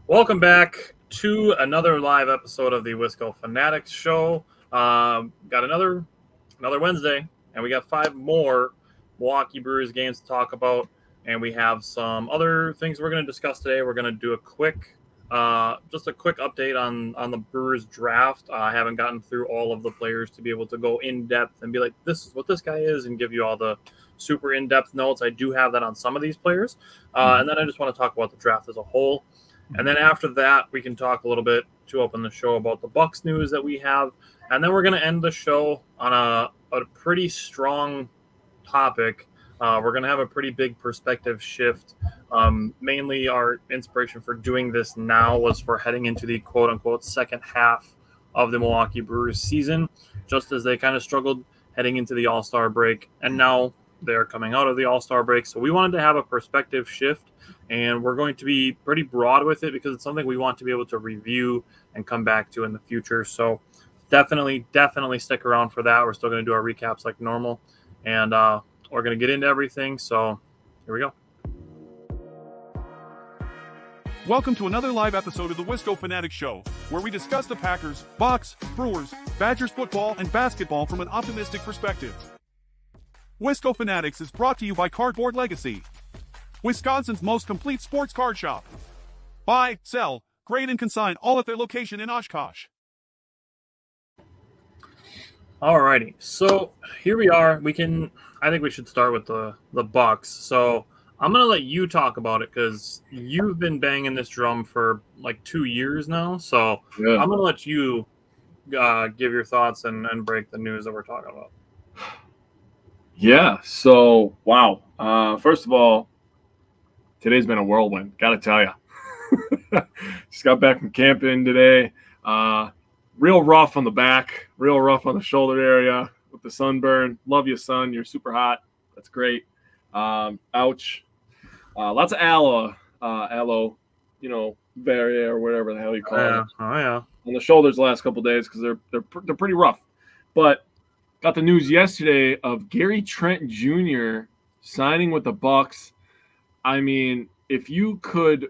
Welcome back to another live episode of the Wisco Fanatics Show. Got another Wednesday, and we got 5 more Milwaukee Brewers games to talk about, and we have some other things we're going to discuss today. We're going to do a quick update on the Brewers draft. I haven't gotten through all of the players to be able to go in depth and be like, this is what this guy is, and give you all the super in-depth notes. I do have that on some of these players, and then I just want to talk about the draft as a whole. And then after that, we can talk a little bit to open the show about the Bucks news that we have. And then we're going to end the show on a pretty strong topic. We're going to have a pretty big perspective shift. Mainly our inspiration for doing this now was for heading into the quote-unquote second half of the Milwaukee Brewers season, just as they kind of struggled heading into the All-Star break. And now they're coming out of the All-Star break. So we wanted to have a perspective shift. And we're going to be pretty broad with it because it's something we want to be able to review and come back to in the future. So definitely stick around for that. We're still going to do our recaps like normal. And we're going to get into everything. So here we go. Welcome to another live episode of the Wisco Fanatics Show, where we discuss the Packers, Bucks, Brewers, Badgers football, and basketball from an optimistic perspective. Wisco Fanatics is brought to you by Cardboard Legacy, Wisconsin's most complete sports card shop. Buy, sell, grade, and consign all at their location in Oshkosh. Alrighty, so here we are. I think we should start with the Bucks. So I'm gonna let you talk about it because you've been banging this drum for like 2 years now. So yeah. I'm gonna let you give your thoughts and break the news that we're talking about. Yeah. So wow. First of all, today's been a whirlwind, gotta tell you. Just got back from camping today. Real rough on the back, real rough on the shoulder area with the sunburn. Love you, son. You're super hot. That's great. Ouch. Lots of aloe, barrier or whatever the hell you call it. Oh yeah. On the shoulders the last couple of days because they're pretty rough. But got the news yesterday of Gary Trent Jr. signing with the Bucks. I mean, if you could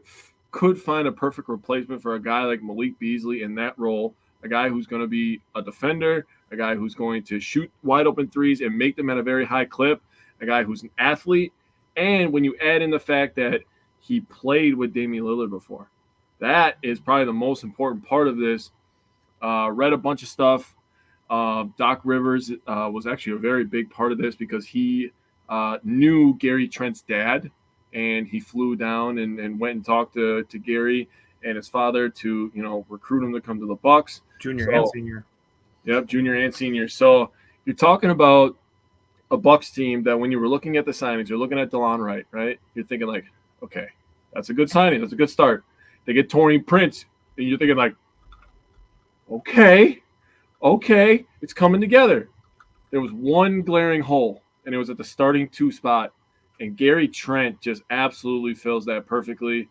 find a perfect replacement for a guy like Malik Beasley in that role, a guy who's going to be a defender, a guy who's going to shoot wide open threes and make them at a very high clip, a guy who's an athlete, and when you add in the fact that he played with Damian Lillard before, that is probably the most important part of this. Read a bunch of stuff. Doc Rivers was actually a very big part of this because he knew Gary Trent's dad. And he flew down and went and talked to Gary and his father to, recruit him to come to the Bucks. Junior and senior. Yep, junior and senior. So you're talking about a Bucks team that when you were looking at the signings, you're looking at DeLon Wright, right? You're thinking like, okay, that's a good signing. That's a good start. They get Taurean Prince, and you're thinking like, okay, it's coming together. There was one glaring hole, and it was at the starting 2 spot. And Gary Trent just absolutely fills that perfectly.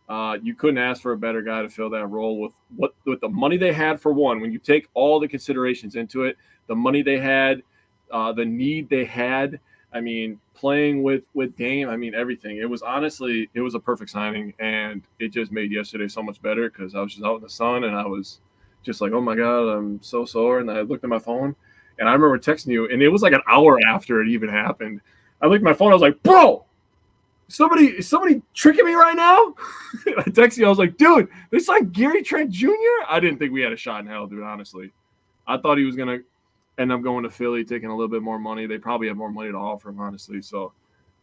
You couldn't ask for a better guy to fill that role with the money they had for one. When you take all the considerations into it, the money they had, the need they had. I mean, playing with Dame. I mean, everything. It was a perfect signing, and it just made yesterday so much better because I was just out in the sun and I was just like, oh my god, I'm so sore. And I looked at my phone, and I remember texting you, and it was like an hour after it even happened. I looked at my phone. I was like, bro, is somebody tricking me right now? I texted you. I was like, dude, they signed Gary Trent Jr.? I didn't think we had a shot in hell, dude, honestly. I thought he was going to end up going to Philly, taking a little bit more money. They probably have more money to offer him, honestly. So,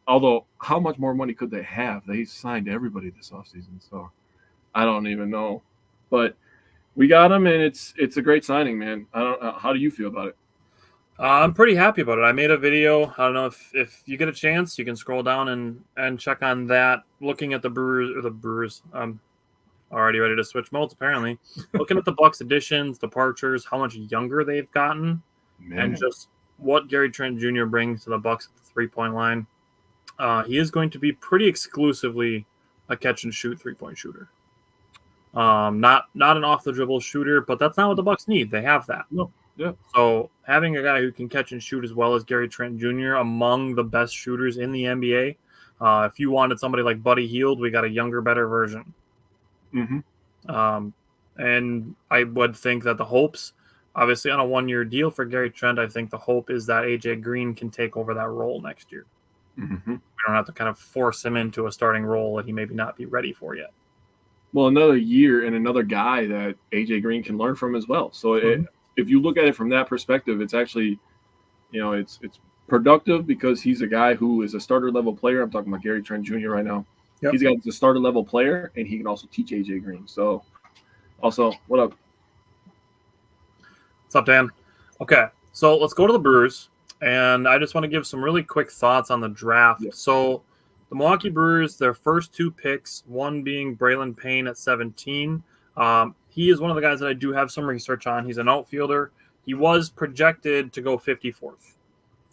although, how much more money could they have? They signed everybody this offseason, so I don't even know. But we got him, and it's a great signing, man. How do you feel about it? I'm pretty happy about it. I made a video. I don't know if you get a chance, you can scroll down and check on that. Looking at the Brewers. I'm already ready to switch modes, apparently. Looking at the Bucks additions, departures, how much younger they've gotten, and just what Gary Trent Jr. brings to the Bucks at the 3-point line. He is going to be pretty exclusively a catch-and-shoot 3-point shooter. Not an off-the-dribble shooter, but that's not what the Bucks need. They have that. No. Yeah. So having a guy who can catch and shoot as well as Gary Trent Jr. among the best shooters in the NBA. If you wanted somebody like Buddy Hield, we got a younger, better version. Mm-hmm. And I would think that the hopes, obviously on a 1-year deal for Gary Trent, I think the hope is that AJ Green can take over that role next year. Mm-hmm. We don't have to kind of force him into a starting role that he maybe not be ready for yet. Well, another year and another guy that AJ Green can learn from as well. So if you look at it from that perspective, it's actually, it's productive because he's a guy who is a starter level player. I'm talking about Gary Trent Jr. right now. Yep. He's got the starter level player, and he can also teach AJ Green. So, also, what up? What's up, Dan? Okay, so let's go to the Brewers, and I just want to give some really quick thoughts on the draft. Yep. So the Milwaukee Brewers, their first 2 picks, one being Braylon Payne at 17. He is one of the guys that I do have some research on. He's an outfielder. He was projected to go 54th,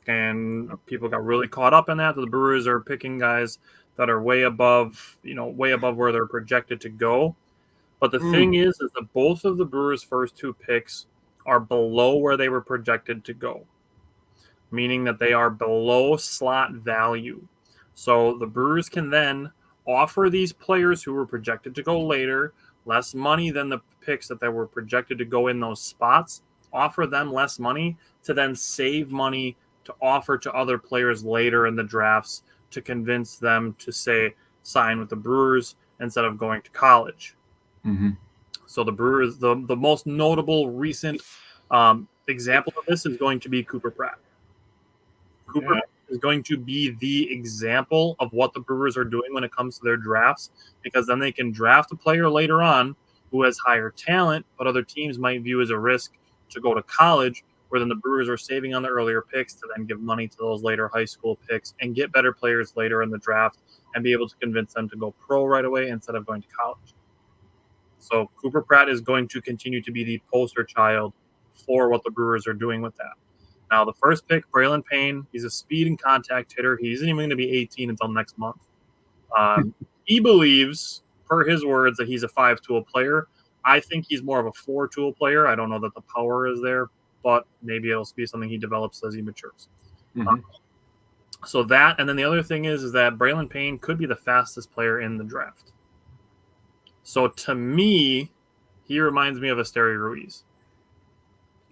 and people got really caught up in that. The Brewers are picking guys that are way above where they're projected to go. But the thing is that both of the Brewers' first 2 picks are below where they were projected to go, meaning that they are below slot value. So the Brewers can then offer these players who were projected to go later less money than the picks that they were projected to go in those spots, offer them less money to then save money to offer to other players later in the drafts to convince them to, say, sign with the Brewers instead of going to college. Mm-hmm. So the Brewers, the most notable recent example of this is going to be Cooper Pratt. Cooper is going to be the example of what the Brewers are doing when it comes to their drafts, because then they can draft a player later on who has higher talent, but other teams might view as a risk to go to college, where then the Brewers are saving on the earlier picks to then give money to those later high school picks and get better players later in the draft and be able to convince them to go pro right away instead of going to college. So Cooper Pratt is going to continue to be the poster child for what the Brewers are doing with that. Now, the first pick, Braylon Payne, he's a speed and contact hitter. He isn't even going to be 18 until next month. He believes, per his words, that he's a 5-tool player. I think he's more of a 4-tool player. I don't know that the power is there, but maybe it'll be something he develops as he matures. Mm-hmm. So that, and then the other thing is that Braylon Payne could be the fastest player in the draft. So to me, he reminds me of Esteury Ruiz.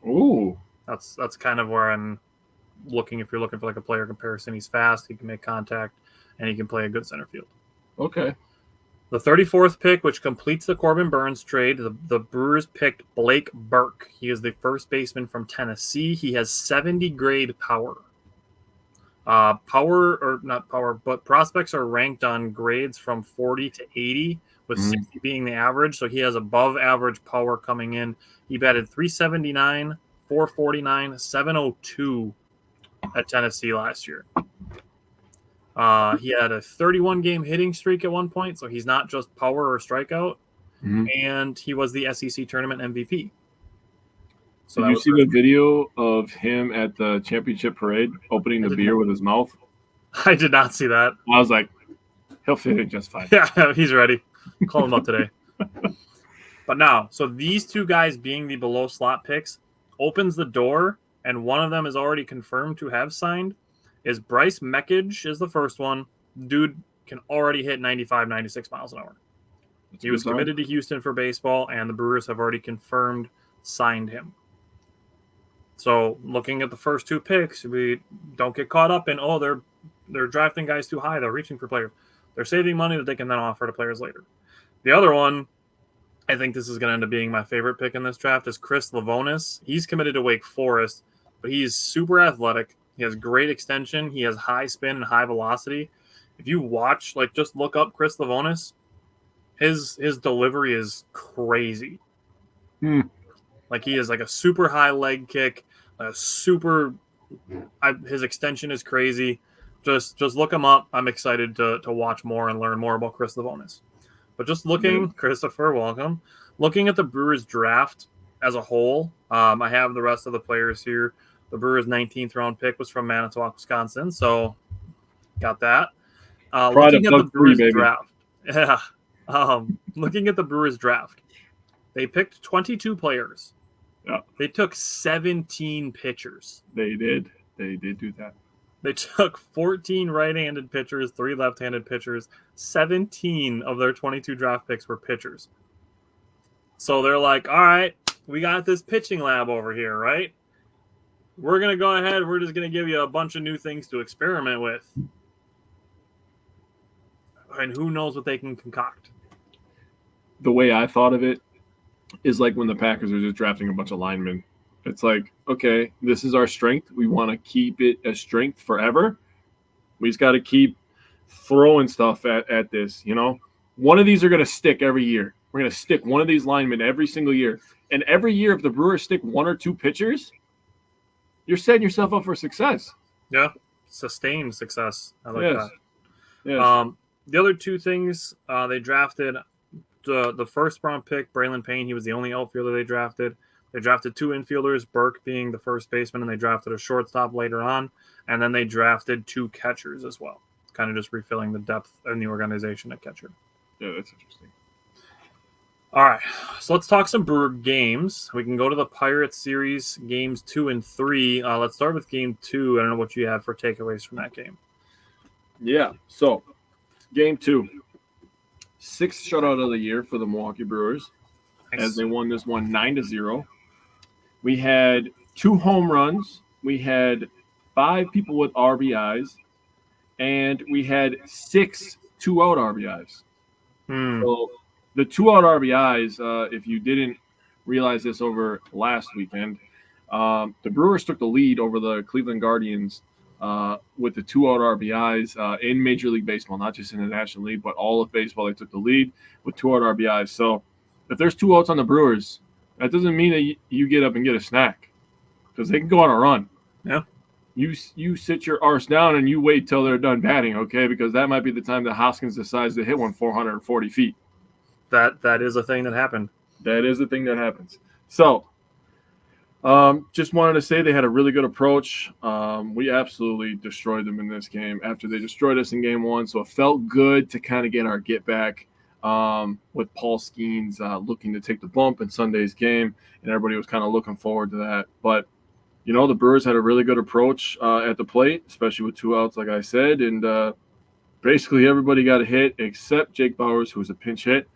Ooh. That's kind of where I'm looking. If you're looking for like a player comparison, he's fast, he can make contact, and he can play a good center field. Okay. The 34th pick, which completes the Corbin Burns trade, the Brewers picked Blake Burke. He is the first baseman from Tennessee. He has 70 grade power. But prospects are ranked on grades from 40 to 80, with 60 being the average. So he has above average power coming in. He batted 379, 449, 702 at Tennessee last year. He had a 31-game hitting streak at one point, so he's not just power or strikeout. Mm-hmm. And he was the SEC tournament MVP. So did you see the video of him at the championship parade opening the beer with his mouth? I did not see that. I was like, he'll fit it just fine. Yeah, he's ready. Call him up today. But now, so these 2 guys being the below slot picks opens the door, and one of them is already confirmed to have signed, is Bryce Meckage is the first one. Dude can already hit 95, 96 miles an hour. He was committed to Houston for baseball, and the Brewers have already confirmed signed him. So looking at the first 2 picks, we don't get caught up in, they're drafting guys too high, they're reaching for players. They're saving money that they can then offer to players later. The other one, I think this is going to end up being my favorite pick in this draft, is Chris Livonis. He's committed to Wake Forest, but he's super athletic. He has great extension. He has high spin and high velocity. If you watch, just look up Chris Livonis, his delivery is crazy. He is like a super high leg kick, his extension is crazy. Just look him up. I'm excited to watch more and learn more about Chris Livonis. But just looking, Christopher, welcome. Looking at the Brewers draft as a whole, I have the rest of the players here. The Brewers' 19th round pick was from Manitowoc, Wisconsin, so got that. Looking at the Brewers draft, looking at the Brewers draft, they picked 22 players. Yeah. They took 17 pitchers. They did. They did do that. They took 14 right-handed pitchers, 3 left-handed pitchers. 17 of their 22 draft picks were pitchers. So they're like, all right, we got this pitching lab over here, right? We're going to go ahead. We're just going to give you a bunch of new things to experiment with. And who knows what they can concoct. The way I thought of it is like when the Packers are just drafting a bunch of linemen. It's like, okay, this is our strength. We want to keep it a strength forever. We just got to keep throwing stuff at this, you know? One of these are going to stick every year. We're going to stick one of these linemen every single year. And every year, if the Brewers stick one or two pitchers, you're setting yourself up for success. Yeah, sustained success. I like that. Yes. The other two things, they drafted the first round pick, Braylon Payne. He was the only outfielder they drafted. They drafted two infielders, Burke being the first baseman, and they drafted a shortstop later on. And then they drafted two catchers as well, kind of just refilling the depth in the organization at catcher. Yeah, that's interesting. All right, so let's talk some Brewer games. We can go to the Pirates series, games 2 and 3. Let's start with game 2. I don't know what you have for takeaways from that game. Yeah, so game 2. 6th shutout of the year for the Milwaukee Brewers, Nice. as they won this one 9-0. We had 2 home runs. We had 5 people with RBIs, and we had 6 2-out RBIs. So the 2-out RBIs, if you didn't realize this over last weekend, the Brewers took the lead over the Cleveland Guardians with the 2-out RBIs in Major League Baseball, not just in the National League, but all of baseball. They took the lead with 2-out RBIs. So if there's 2 outs on the Brewers, that doesn't mean that you get up and get a snack, because they can go on a run. Yeah. You sit your arse down and you wait till they're done batting, okay? Because that might be the time that Hoskins decides to hit one 440 feet. That is a thing that happened. That is the thing that happens. So, just wanted to say they had a really good approach. We absolutely destroyed them in this game after they destroyed us in game 1. So it felt good to kind of get our get back with Paul Skeens looking to take the bump in Sunday's game, and everybody was kind of looking forward to that. But you know, the Brewers had a really good approach at the plate, especially with 2 outs, like I said. And basically everybody got a hit except Jake Bauers, who was a pinch hit,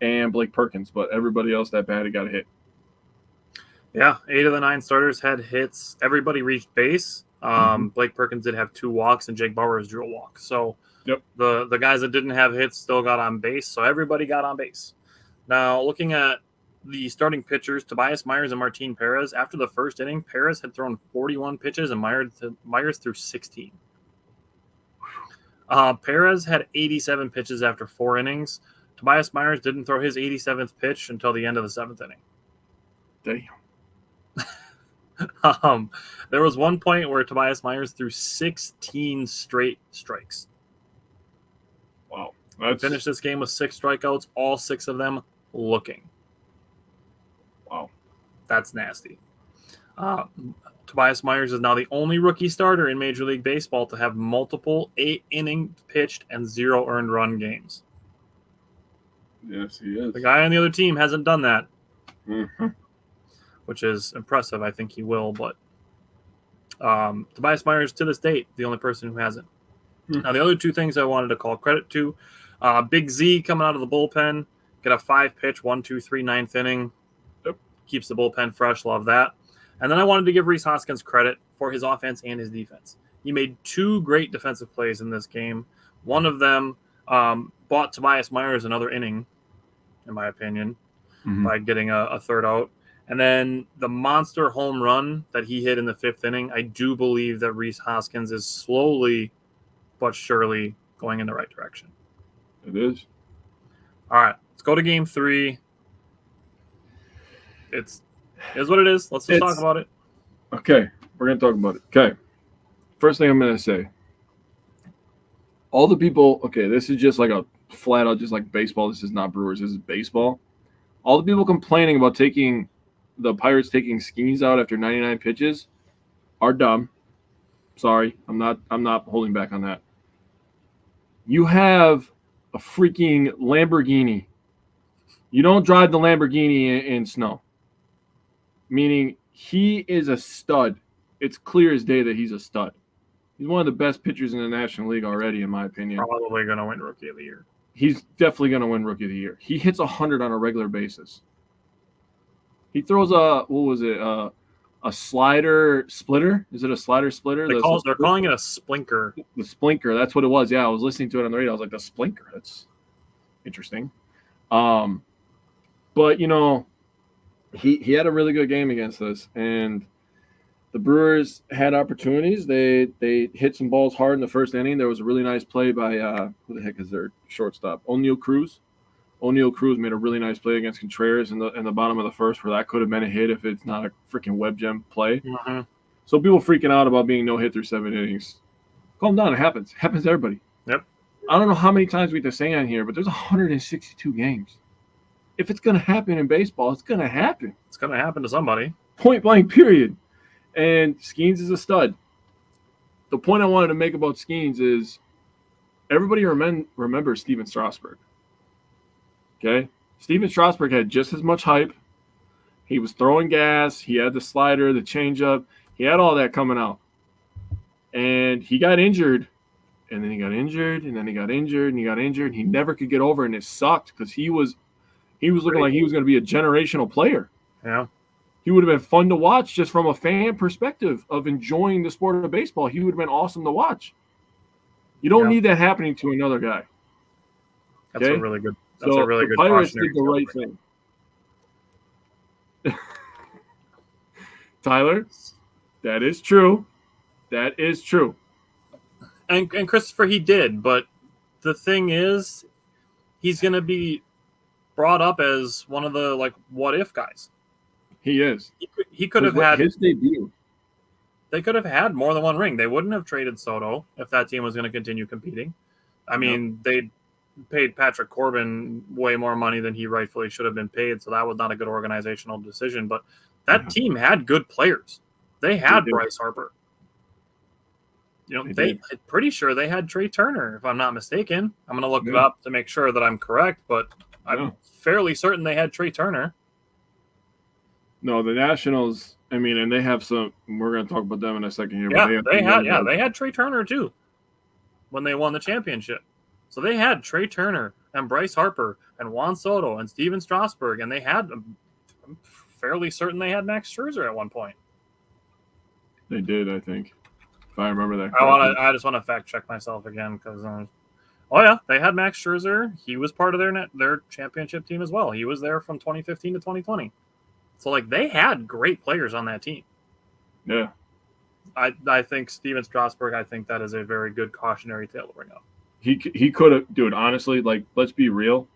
and Blake Perkins. But everybody else that batted got a hit. Yeah, 8 of the 9 starters had hits. Everybody reached base. Blake Perkins did have 2 walks, and Jake Bauers drew a walk. So Yep. the guys that didn't have hits still got on base. So everybody got on base. Now, looking at the starting pitchers, Tobias Myers and Martin Perez, after the first inning, Perez had thrown 41 pitches and Myers threw 16. Perez had 87 pitches after 4 innings. Tobias Myers didn't throw his 87th pitch until the end of the 7th inning. Damn. There was one point where Tobias Myers threw 16 straight strikes. Wow. Finished this game with 6 strikeouts, all 6 of them looking. Wow. That's nasty. Tobias Myers is now the only rookie starter in Major League Baseball to have multiple 8-inning pitched and 0 earned run games. Yes, he is. The guy on the other team hasn't done that, Mhm. which is impressive. I think he will, but Tobias Myers, to this date, the only person who hasn't. Now, the other 2 things I wanted to call credit to, Big Z coming out of the bullpen, get a 5-pitch, 1-2-3 9th inning. Yep. Keeps the bullpen fresh. Love that. And then I wanted to give Rhys Hoskins credit for his offense and his defense. He made 2 great defensive plays in this game. One of them bought Tobias Myers another inning, in my opinion, by getting a 3rd out. And then the monster home run that he hit in the 5th inning, I do believe that Rhys Hoskins is slowly but surely going in the right direction. It is. All right, let's go to game 3. It is what it is. Let's just talk about it. Okay, we're going to talk about it. Okay, first thing I'm going to say. All the people, okay, this is just like a flat out, just like baseball. This is not Brewers. This is baseball. All the people complaining about the Pirates taking Skeens out after 99 pitches are dumb. Sorry, I'm not holding back on that. You have a freaking Lamborghini. You don't drive the Lamborghini in snow. Meaning he is a stud. It's clear as day that he's a stud. He's one of the best pitchers in the National League already, in my opinion. Probably going to win Rookie of the Year. He's definitely going to win Rookie of the Year. He hits 100 on a regular basis. He throws a slider splitter. Is it a slider splitter? They're calling it a splinker. The splinker. That's what it was. Yeah, I was listening to it on the radio. I was like, the splinker. That's interesting. But he had a really good game against us, and the Brewers had opportunities. They hit some balls hard in the first inning. There was a really nice play by who the heck is their shortstop? O'Neal Cruz. O'Neal Cruz made a really nice play against Contreras in the bottom of the first, where that could have been a hit if it's not a freaking web gem play. Mm-hmm. So people freaking out about being no hit through 7 innings. Calm down. It happens. It happens to everybody. Yep. I don't know how many times we have to say on here, but there's 162 games. If it's going to happen in baseball, it's going to happen. It's going to happen to somebody. Point blank, period. And Skeens is a stud. The point I wanted to make about Skeens is everybody remembers Steven Strasburg. Okay? Steven Strasburg had just as much hype. He was throwing gas. He had the slider, the changeup. He had all that coming out. And he got injured. And then he got injured. And then he got injured. And he got injured. He never could get over it. And it sucked because he was looking like he was going to be a generational player. Yeah. He would have been fun to watch just from a fan perspective of enjoying the sport of baseball. He would have been awesome to watch. You don't need that happening to another guy. That's okay? a really good. That's a really good. The Pirates did the right thing. Tyler, that is true. That is true. And Christopher, he did, but the thing is, he's going to be brought up as one of the what if guys. He is. He could have had his debut. They could have had more than one ring. They wouldn't have traded Soto if that team was going to continue competing. I mean, they paid Patrick Corbin way more money than he rightfully should have been paid, so that was not a good organizational decision. But that team had good players. They had Bryce Harper. I'm pretty sure they had Trey Turner, if I'm not mistaken. I'm going to look it up to make sure that I'm correct, but I'm fairly certain they had Trey Turner. No, the Nationals, and they have some. We're going to talk about them in a second here. Yeah, they had Trey Turner too when they won the championship. So they had Trey Turner and Bryce Harper and Juan Soto and Steven Strasburg, and I'm fairly certain they had Max Scherzer at one point. They did, I think, if I remember that. I just want to fact check myself again because. They had Max Scherzer. He was part of their championship team as well. He was there from 2015 to 2020. So, they had great players on that team. Yeah. I think Steven Strasburg, I think that is a very good cautionary tale to bring up. He could have, dude, honestly, let's be real.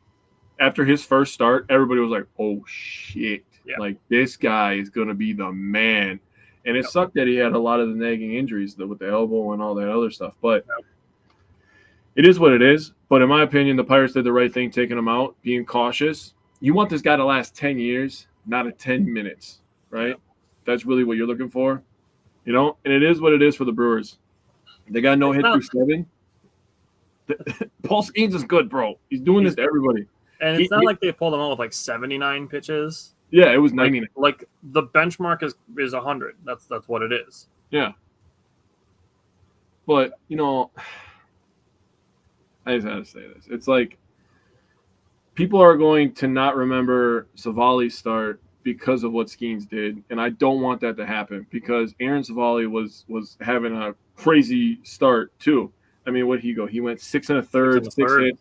After his first start, everybody was like, oh, shit. Yeah. This guy is going to be the man. And it sucked that he had a lot of the nagging injuries with the elbow and all that other stuff. But it is what it is. But in my opinion, the Pirates did the right thing taking him out, being cautious. You want this guy to last 10 years. Not at 10 minutes, right? Yeah. That's really what you're looking for, And it is what it is for the Brewers. They got no hit through 7. Paul Skeens is good, bro. He's doing this to everybody. And it's not like they pulled him out with 79 pitches. Yeah, it was 99. The benchmark is 100. That's what it is. Yeah. But, I just had to say this. It's people are going to not remember Savali's start because of what Skeens did, and I don't want that to happen because Aaron Savali was having a crazy start too. Where'd he go? He went 6 1/3, 6 hits,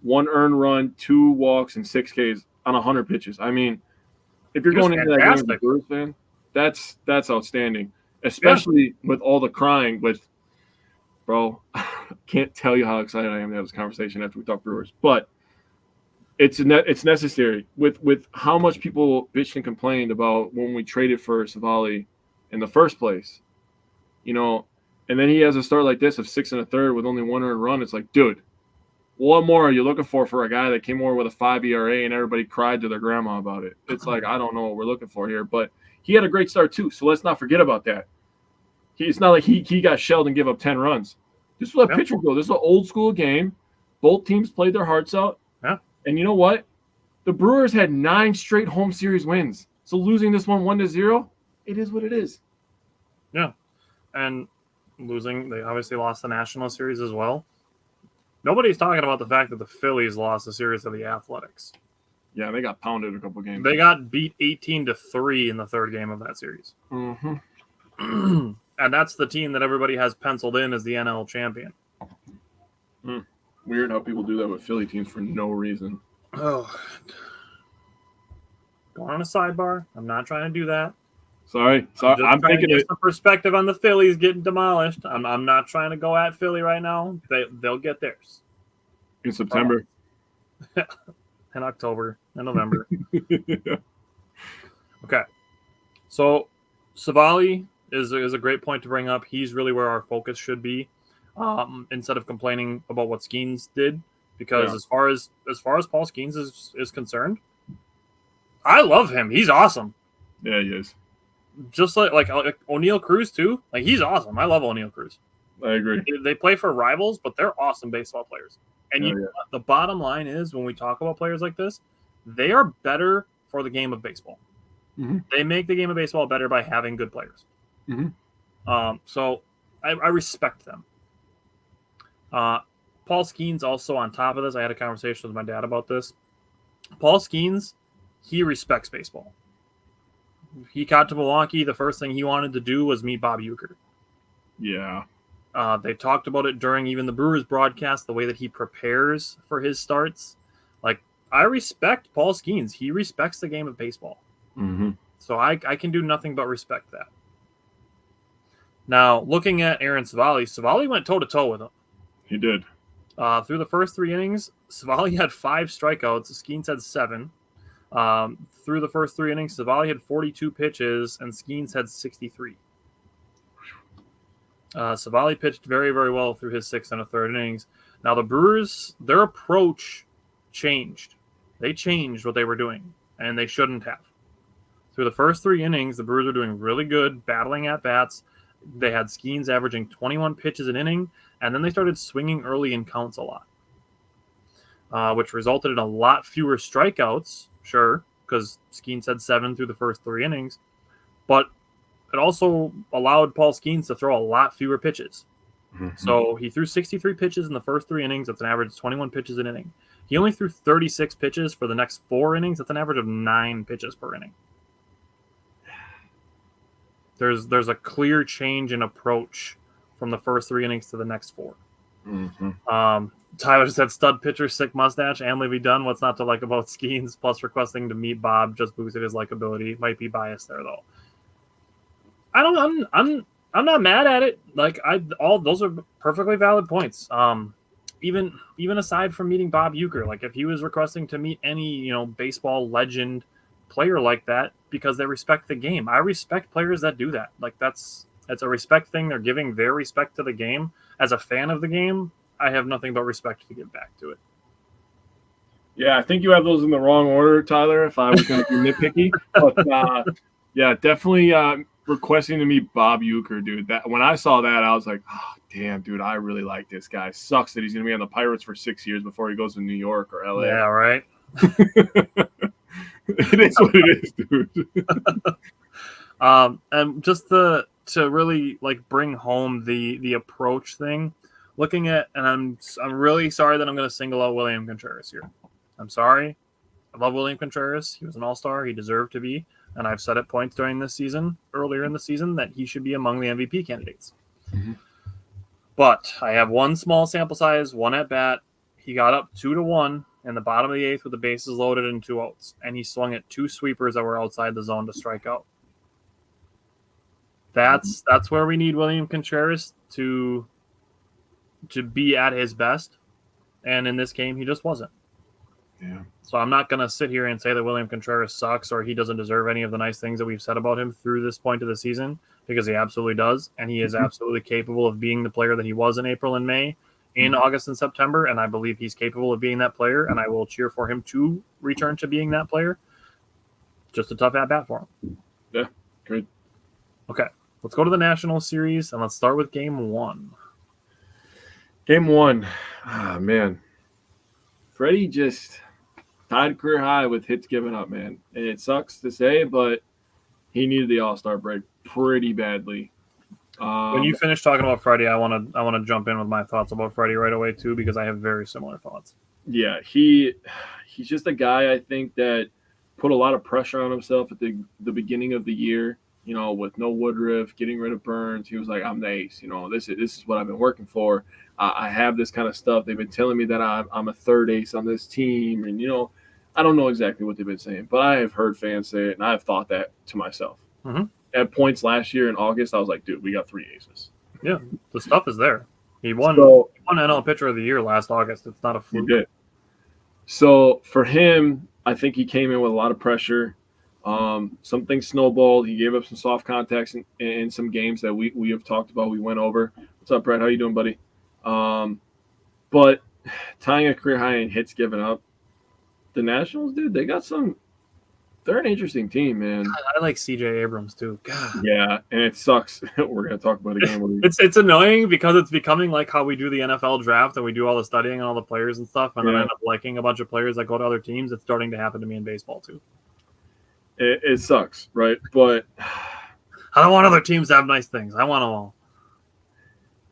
1 earned run, 2 walks, and 6 Ks on 100 pitches. If you're going into that game as a Brewers fan, that's outstanding, especially with all the crying. Bro, I can't tell you how excited I am to have this conversation after we talk Brewers, but. It's necessary with how much people bitched and complained about when we traded for Savali in the first place, and then he has a start like this of 6 1/3 with only 1 earned run. It's dude, what more are you looking for a guy that came over with a 5 ERA and everybody cried to their grandma about it? It's I don't know what we're looking for here, but he had a great start too. So let's not forget about that. It's not like he got shelled and gave up 10 runs. This is what pitcher go. This is an old school game. Both teams played their hearts out. Yeah. And you know what? The Brewers had 9 straight home series wins. So losing this one 1-0, it is what it is. Yeah. And they obviously lost the National Series as well. Nobody's talking about the fact that the Phillies lost the series to the Athletics. Yeah, they got pounded a couple games. They got beat 18-3 in the third game of that series. Mm-hmm. And that's the team that everybody has penciled in as the NL champion. Weird how people do that with Philly teams for no reason. Oh, going on a sidebar. I'm not trying to do that. Sorry. I'm thinking some perspective on the Phillies getting demolished. I'm not trying to go at Philly right now. They'll get theirs in September, in October, and November. Okay, so Savali is a great point to bring up. He's really where our focus should be, instead of complaining about what Skeens did. Because as far as Paul Skeens is concerned, I love him. He's awesome. Yeah, he is. Just like O'Neal Cruz too. Like, he's awesome. I love O'Neal Cruz. I agree. They play for rivals, but they're awesome baseball players. And the bottom line is, when we talk about players like this, they are better for the game of baseball. Mm-hmm. They make the game of baseball better by having good players. Mm-hmm. So I respect them. Paul Skeens also, on top of this, I had a conversation with my dad about this. Paul Skeens, he respects baseball. He got to Milwaukee. The first thing he wanted to do was meet Bob Uecker. Yeah. They talked about it during even the Brewers broadcast, the way that he prepares for his starts. Like, I respect Paul Skeens. He respects the game of baseball. Mm-hmm. So I can do nothing but respect that. Now, looking at Aaron Savali went toe-to-toe with him. He did. Through the first 3 innings, Savali had 5 strikeouts. Skeens had 7. Through the first 3 innings, Savali had 42 pitches, and Skeens had 63. Savali pitched very, very well through his 6 and a third innings. Now, the Brewers, their approach changed. They changed what they were doing, and they shouldn't have. Through the first 3 innings, the Brewers were doing really good, battling at bats. They had Skeens averaging 21 pitches an inning, and then they started swinging early in counts a lot, which resulted in a lot fewer strikeouts, sure, because Skeens had 7 through the first 3 innings, but it also allowed Paul Skeens to throw a lot fewer pitches. Mm-hmm. So he threw 63 pitches in the first 3 innings. That's an average of 21 pitches an inning. He only threw 36 pitches for the next 4 innings. That's an average of 9 pitches per inning. There's a clear change in approach from the first 3 innings to the next 4. Mm-hmm. Tyler said stud pitcher, sick mustache, and Livy Dunn. What's not to like about Skeens? Plus requesting to meet Bob just boosted his likability. Might be biased there though. I'm not mad at it. Like, all those are perfectly valid points. Even aside from meeting Bob Uecker, like if he was requesting to meet any baseball legend player like that because they respect the game. I respect players that do that. Like, that's a respect thing. They're giving their respect to the game. As a fan of the game, I have nothing but respect to give back to it. Yeah, I think you have those in the wrong order, Tyler, if I was going to be nitpicky. But, yeah, definitely requesting to meet Bob Uecker, dude. That when I saw that, I was like, oh, damn, dude, I really like this guy. Sucks that he's going to be on the Pirates for 6 years before he goes to New York or LA. Yeah, right? It is what it is, dude. And just to really like bring home the approach thing, looking at, and I'm really sorry that I'm going to single out William Contreras here. I'm sorry. I love William Contreras. He was an all-star. He deserved to be. And I've said at points during this season, earlier in the season, that he should be among the MVP candidates. Mm-hmm. But I have one small sample size, one at bat. He got up 2-1 in the bottom of the 8th with the bases loaded and 2 outs. And he swung at 2 sweepers that were outside the zone to strike out. That's where we need William Contreras to be at his best. And in this game, he just wasn't. Yeah. So I'm not going to sit here and say that William Contreras sucks or he doesn't deserve any of the nice things that we've said about him through this point of the season, because he absolutely does. And he is absolutely capable of being the player that he was in April and May, in August and September. And I believe he's capable of being that player. And I will cheer for him to return to being that player. Just a tough at-bat for him. Yeah, great. Okay, let's go to the National Series and let's start with Game 1. Game 1. Ah, man. Freddie just tied career high with hits given up, man. And it sucks to say, but he needed the All-Star break pretty badly. When you finish talking about Freddie, I want to jump in with my thoughts about Freddie right away too, because I have very similar thoughts. Yeah, he's just a guy I think that put a lot of pressure on himself at the beginning of the year. You know, with no Woodruff, getting rid of Burns, he was like, "I'm the ace." You know, this is what I've been working for. I have this kind of stuff. They've been telling me that I'm a third ace on this team, and I don't know exactly what they've been saying, but I have heard fans say it, and I've thought that to myself. Mm-hmm. At points last year in August, I was like, "Dude, we got 3 aces." Yeah, the stuff is there. He won NL Pitcher of the Year last August. It's not a fluke. He did. So for him, I think he came in with a lot of pressure. Some things snowballed. He gave up some soft contacts in some games that we have talked about. We went over. What's up, Brett? How you doing, buddy? But tying a career high in hits given up, the Nationals, dude, they're an interesting team, man. I like CJ Abrams too. God. Yeah, and it sucks. We're gonna talk about a game. It's annoying because it's becoming like how we do the NFL draft and we do all the studying on all the players and stuff, and then I end up liking a bunch of players that go to other teams. It's starting to happen to me in baseball too. It sucks, right? But I don't want other teams to have nice things. I want them all.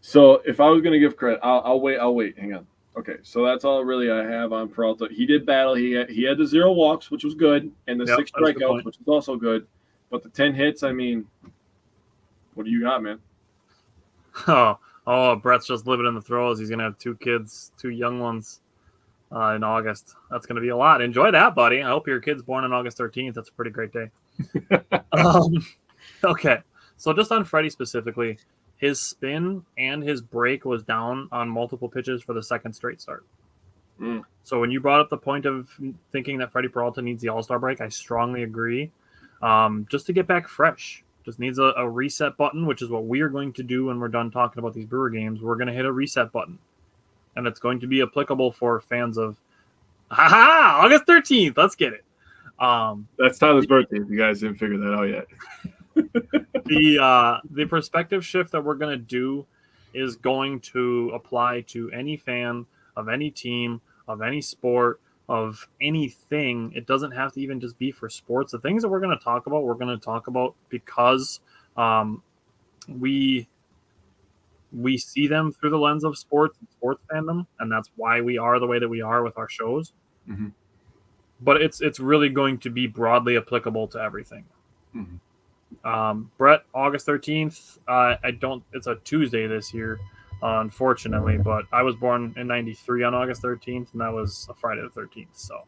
So if I was gonna give credit, I'll wait. Hang on. Okay, so that's all really I have on Peralta. He did battle. He had the 0 walks, which was good, and the 6 strikeouts, which was also good. But the 10 hits, I mean, what do you got, man? Oh, Brett's just living in the throes. He's gonna have 2 kids, 2 young ones, in August. That's gonna be a lot. Enjoy that, buddy. I hope your kid's born on August 13th. That's a pretty great day. Okay, so just on Freddie specifically. His spin and his break was down on multiple pitches for the second straight start. So when you brought up the point of thinking that Freddie Peralta needs the All-Star break, I strongly agree. Just to get back fresh. Just needs a reset button, which is what we are going to do when we're done talking about these Brewer games. We're going to hit a reset button. And it's going to be applicable for fans of, August 13th. Let's get it. That's Tyler's birthday, if you guys didn't figure that out yet. The perspective shift that we're going to do is going to apply to any fan of any team, of any sport, of anything. It doesn't have to even just be for sports. The things that we're going to talk about because we see them through the lens of sports and sports fandom, and that's why we are the way that we are with our shows. Mm-hmm. But it's really going to be broadly applicable to everything. Mm-hmm. Brett, August 13th. It's a Tuesday this year, unfortunately, but I was born in 93 on August 13th, and that was a Friday the 13th. So.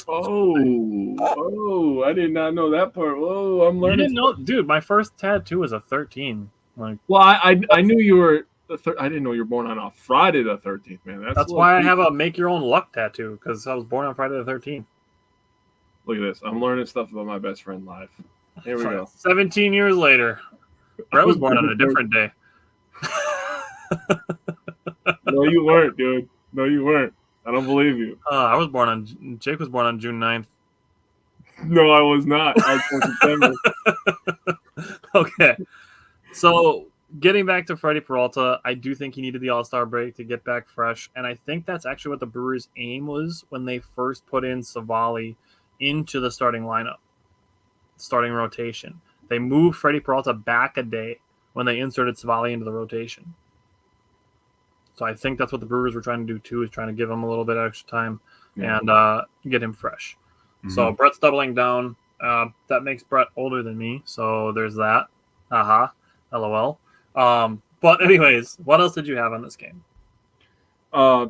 Oh, I did not know that part. Oh, I'm learning. You didn't know, dude, my first tattoo was a 13. Well, I knew you were I didn't know you were born on a Friday the 13th, man. That's why I have a make your own luck tattoo, because I was born on Friday the 13th. Look at this. I'm learning stuff about my best friend live. Here we go. 17 years later. Brett was born on a different day. No, you weren't, dude. No, you weren't. I don't believe you. Jake was born on June 9th. No, I was not. I was born September. Okay. So getting back to Freddie Peralta, I do think he needed the All-Star break to get back fresh. And I think that's actually what the Brewers' aim was when they first put in Savali into the starting lineup. Starting rotation. They moved Freddie Peralta back a day when they inserted Savali into the rotation. So I think that's what the Brewers were trying to do too, is trying to give him a little bit of extra time and get him fresh. Mm-hmm. So Brett's doubling down. That makes Brett older than me, so there's that. LOL. But anyways, what else did you have on this game?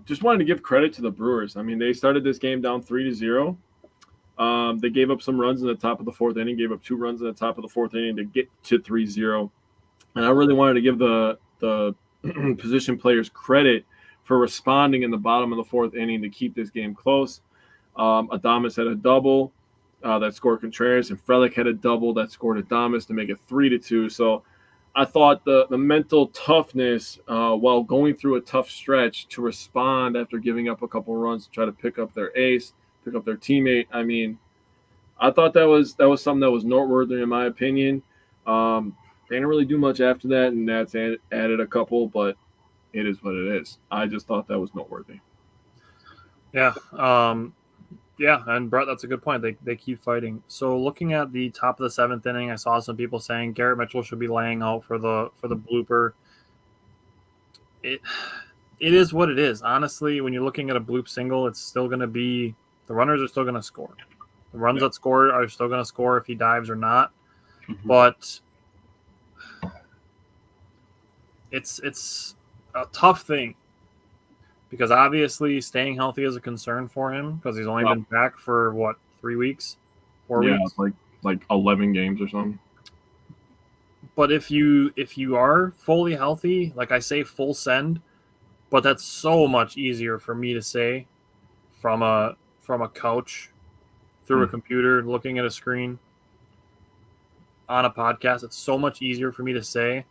Just wanted to give credit to the Brewers. I mean, they started this game down 3-0. They gave up some runs in the top of the 4th inning, gave up 2 runs in the top of the 4th inning to get to 3-0. And I really wanted to give the position players credit for responding in the bottom of the 4th inning to keep this game close. Adames had a double that scored Contreras, and Frelick had a double that scored Adames to make it 3-2. So I thought the mental toughness while going through a tough stretch to respond after giving up a couple runs to try to pick up their ace, pick up their teammate. I mean, I thought that was something that was noteworthy in my opinion. They didn't really do much after that, and that's added a couple, but it is what it is. I just thought that was noteworthy. Yeah. And Brett, that's a good point. They keep fighting. So looking at the top of the 7th inning, I saw some people saying Garrett Mitchell should be laying out for the blooper. It it is what it is. Honestly, when you're looking at a bloop single, it's still going to be the runners are still going to score. The runs that score are still going to score if he dives or not. Mm-hmm. But it's a tough thing because obviously staying healthy is a concern for him because he's only been back for what 3 weeks, 4 weeks. Yeah, like 11 games or something. But if you are fully healthy, like I say, full send, but that's so much easier for me to say from a couch through a computer looking at a screen on a podcast. It's so much easier for me to say,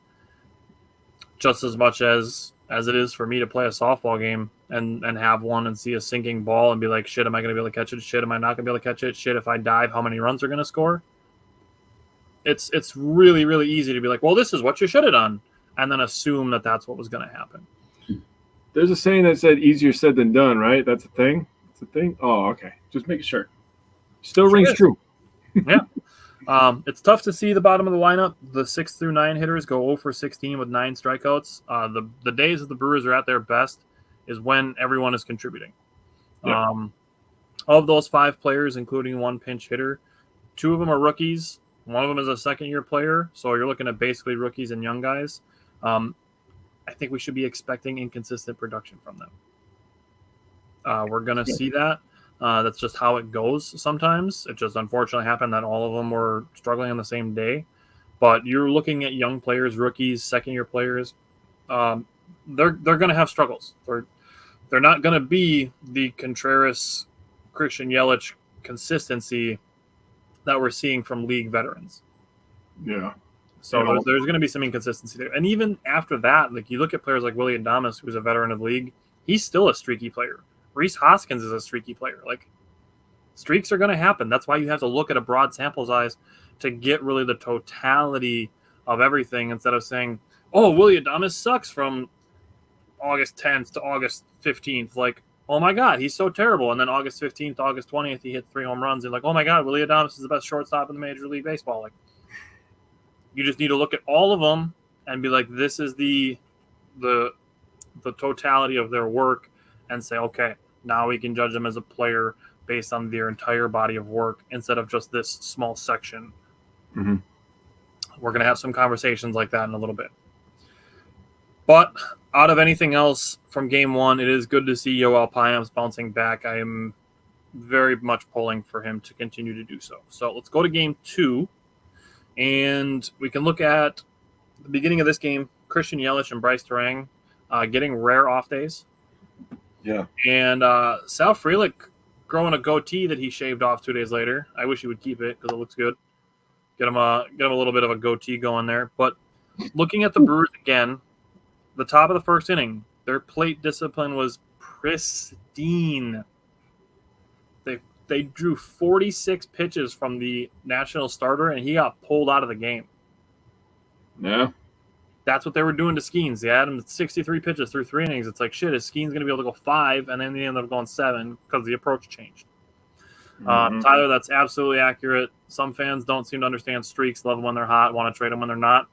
just as much as it is for me to play a softball game and have one and see a sinking ball and be like, shit, am I going to be able to catch it? Shit, am I not going to be able to catch it? Shit, if I dive, how many runs are going to score? It's really, really easy to be like, well, this is what you should have done, and then assume that that's what was going to happen. There's a saying that said easier said than done, right? That's a thing? That's a thing? Oh, okay. Just making sure. Still rings true. Yeah. It's tough to see the bottom of the lineup. The 6 through 9 hitters go 0 for 16 with 9 strikeouts. The days that the Brewers are at their best is when everyone is contributing. Yeah. Of those 5 players, including one pinch hitter, 2 of them are rookies. One of them is a second-year player, so you're looking at basically rookies and young guys. I think we should be expecting inconsistent production from them. We're going to see that. That's just how it goes sometimes. It just unfortunately happened that all of them were struggling on the same day. But you're looking at young players, rookies, second-year players. They're going to have struggles. They're not going to be the Contreras, Christian Yelich consistency that we're seeing from league veterans. Yeah. So there's going to be some inconsistency there. And even after that, like you look at players like Willie Adames, who's a veteran of the league, he's still a streaky player. Rhys Hoskins is a streaky player. Like, streaks are going to happen. That's why you have to look at a broad sample size to get really the totality of everything instead of saying, oh, Willie Adames sucks from August 10th to August 15th. Like, oh, my God, he's so terrible. And then August 15th to August 20th, he hit 3 home runs. And like, oh, my God, Willie Adames is the best shortstop in the Major League Baseball. Like, you just need to look at all of them and be like, this is the totality of their work and say, okay, now we can judge them as a player based on their entire body of work instead of just this small section. Mm-hmm. We're going to have some conversations like that in a little bit. But out of anything else from game 1, it is good to see Yoel Payamps bouncing back. I am very much pulling for him to continue to do so. So let's go to game 2. And we can look at the beginning of this game, Christian Yelich and Bryce Terang getting rare off days. Yeah. And Sal Frelick growing a goatee that he shaved off 2 days later. I wish he would keep it because it looks good. Get him a little bit of a goatee going there. But looking at the Brewers again, the top of the first inning, their plate discipline was pristine. They drew 46 pitches from the national starter, and he got pulled out of the game. Yeah. That's what they were doing to Skeens. They had him 63 pitches through 3 innings. It's like, shit, is Skeens going to be able to go 5? And then they ended up going 7 because the approach changed. Tyler, that's absolutely accurate. Some fans don't seem to understand streaks, love them when they're hot, want to trade them when they're not.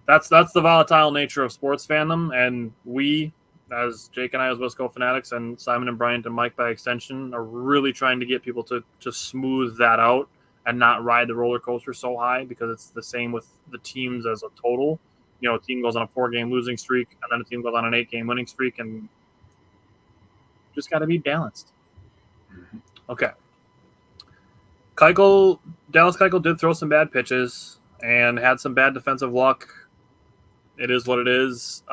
That's the volatile nature of sports fandom, and we, as Jake and I as Wisco Fanatics, and Simon and Bryant and Mike by extension, are really trying to get people to smooth that out and not ride the roller coaster so high, because it's the same with the teams as a total. You know, a team goes on a 4-game losing streak, and then a team goes on an 8-game winning streak, and just got to be balanced. Okay. Dallas Keuchel did throw some bad pitches and had some bad defensive luck. It is what it is.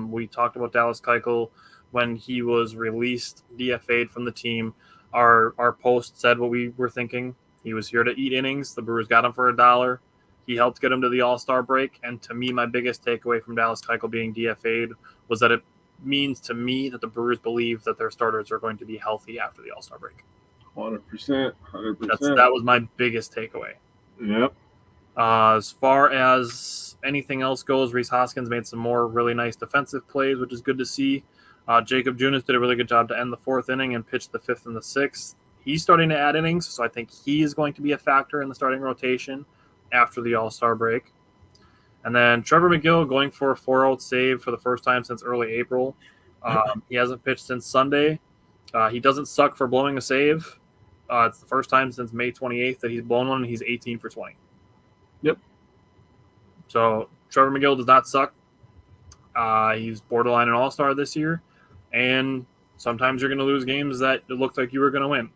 We talked about Dallas Keuchel when he was released, DFA'd from the team. Our post said what we were thinking. He was here to eat innings. The Brewers got him for $1. He helped get him to the All-Star break. And to me, my biggest takeaway from Dallas Keuchel being DFA'd was that it means to me that the Brewers believe that their starters are going to be healthy after the All-Star break. 100%. That was my biggest takeaway. Yep. As far as anything else goes, Rhys Hoskins made some more really nice defensive plays, which is good to see. Jacob Junis did a really good job to end the 4th inning and pitch the 5th and the 6th. He's starting to add innings, so I think he is going to be a factor in the starting rotation after the All-Star break. And then Trevor McGill going for a 4-out save for the first time since early April. He hasn't pitched since Sunday. He doesn't suck for blowing a save. It's the first time since May 28th that he's blown one, and he's 18 for 20. Yep. So Trevor McGill does not suck. He's borderline an all-star this year, and sometimes you're going to lose games that it looked like you were going to win.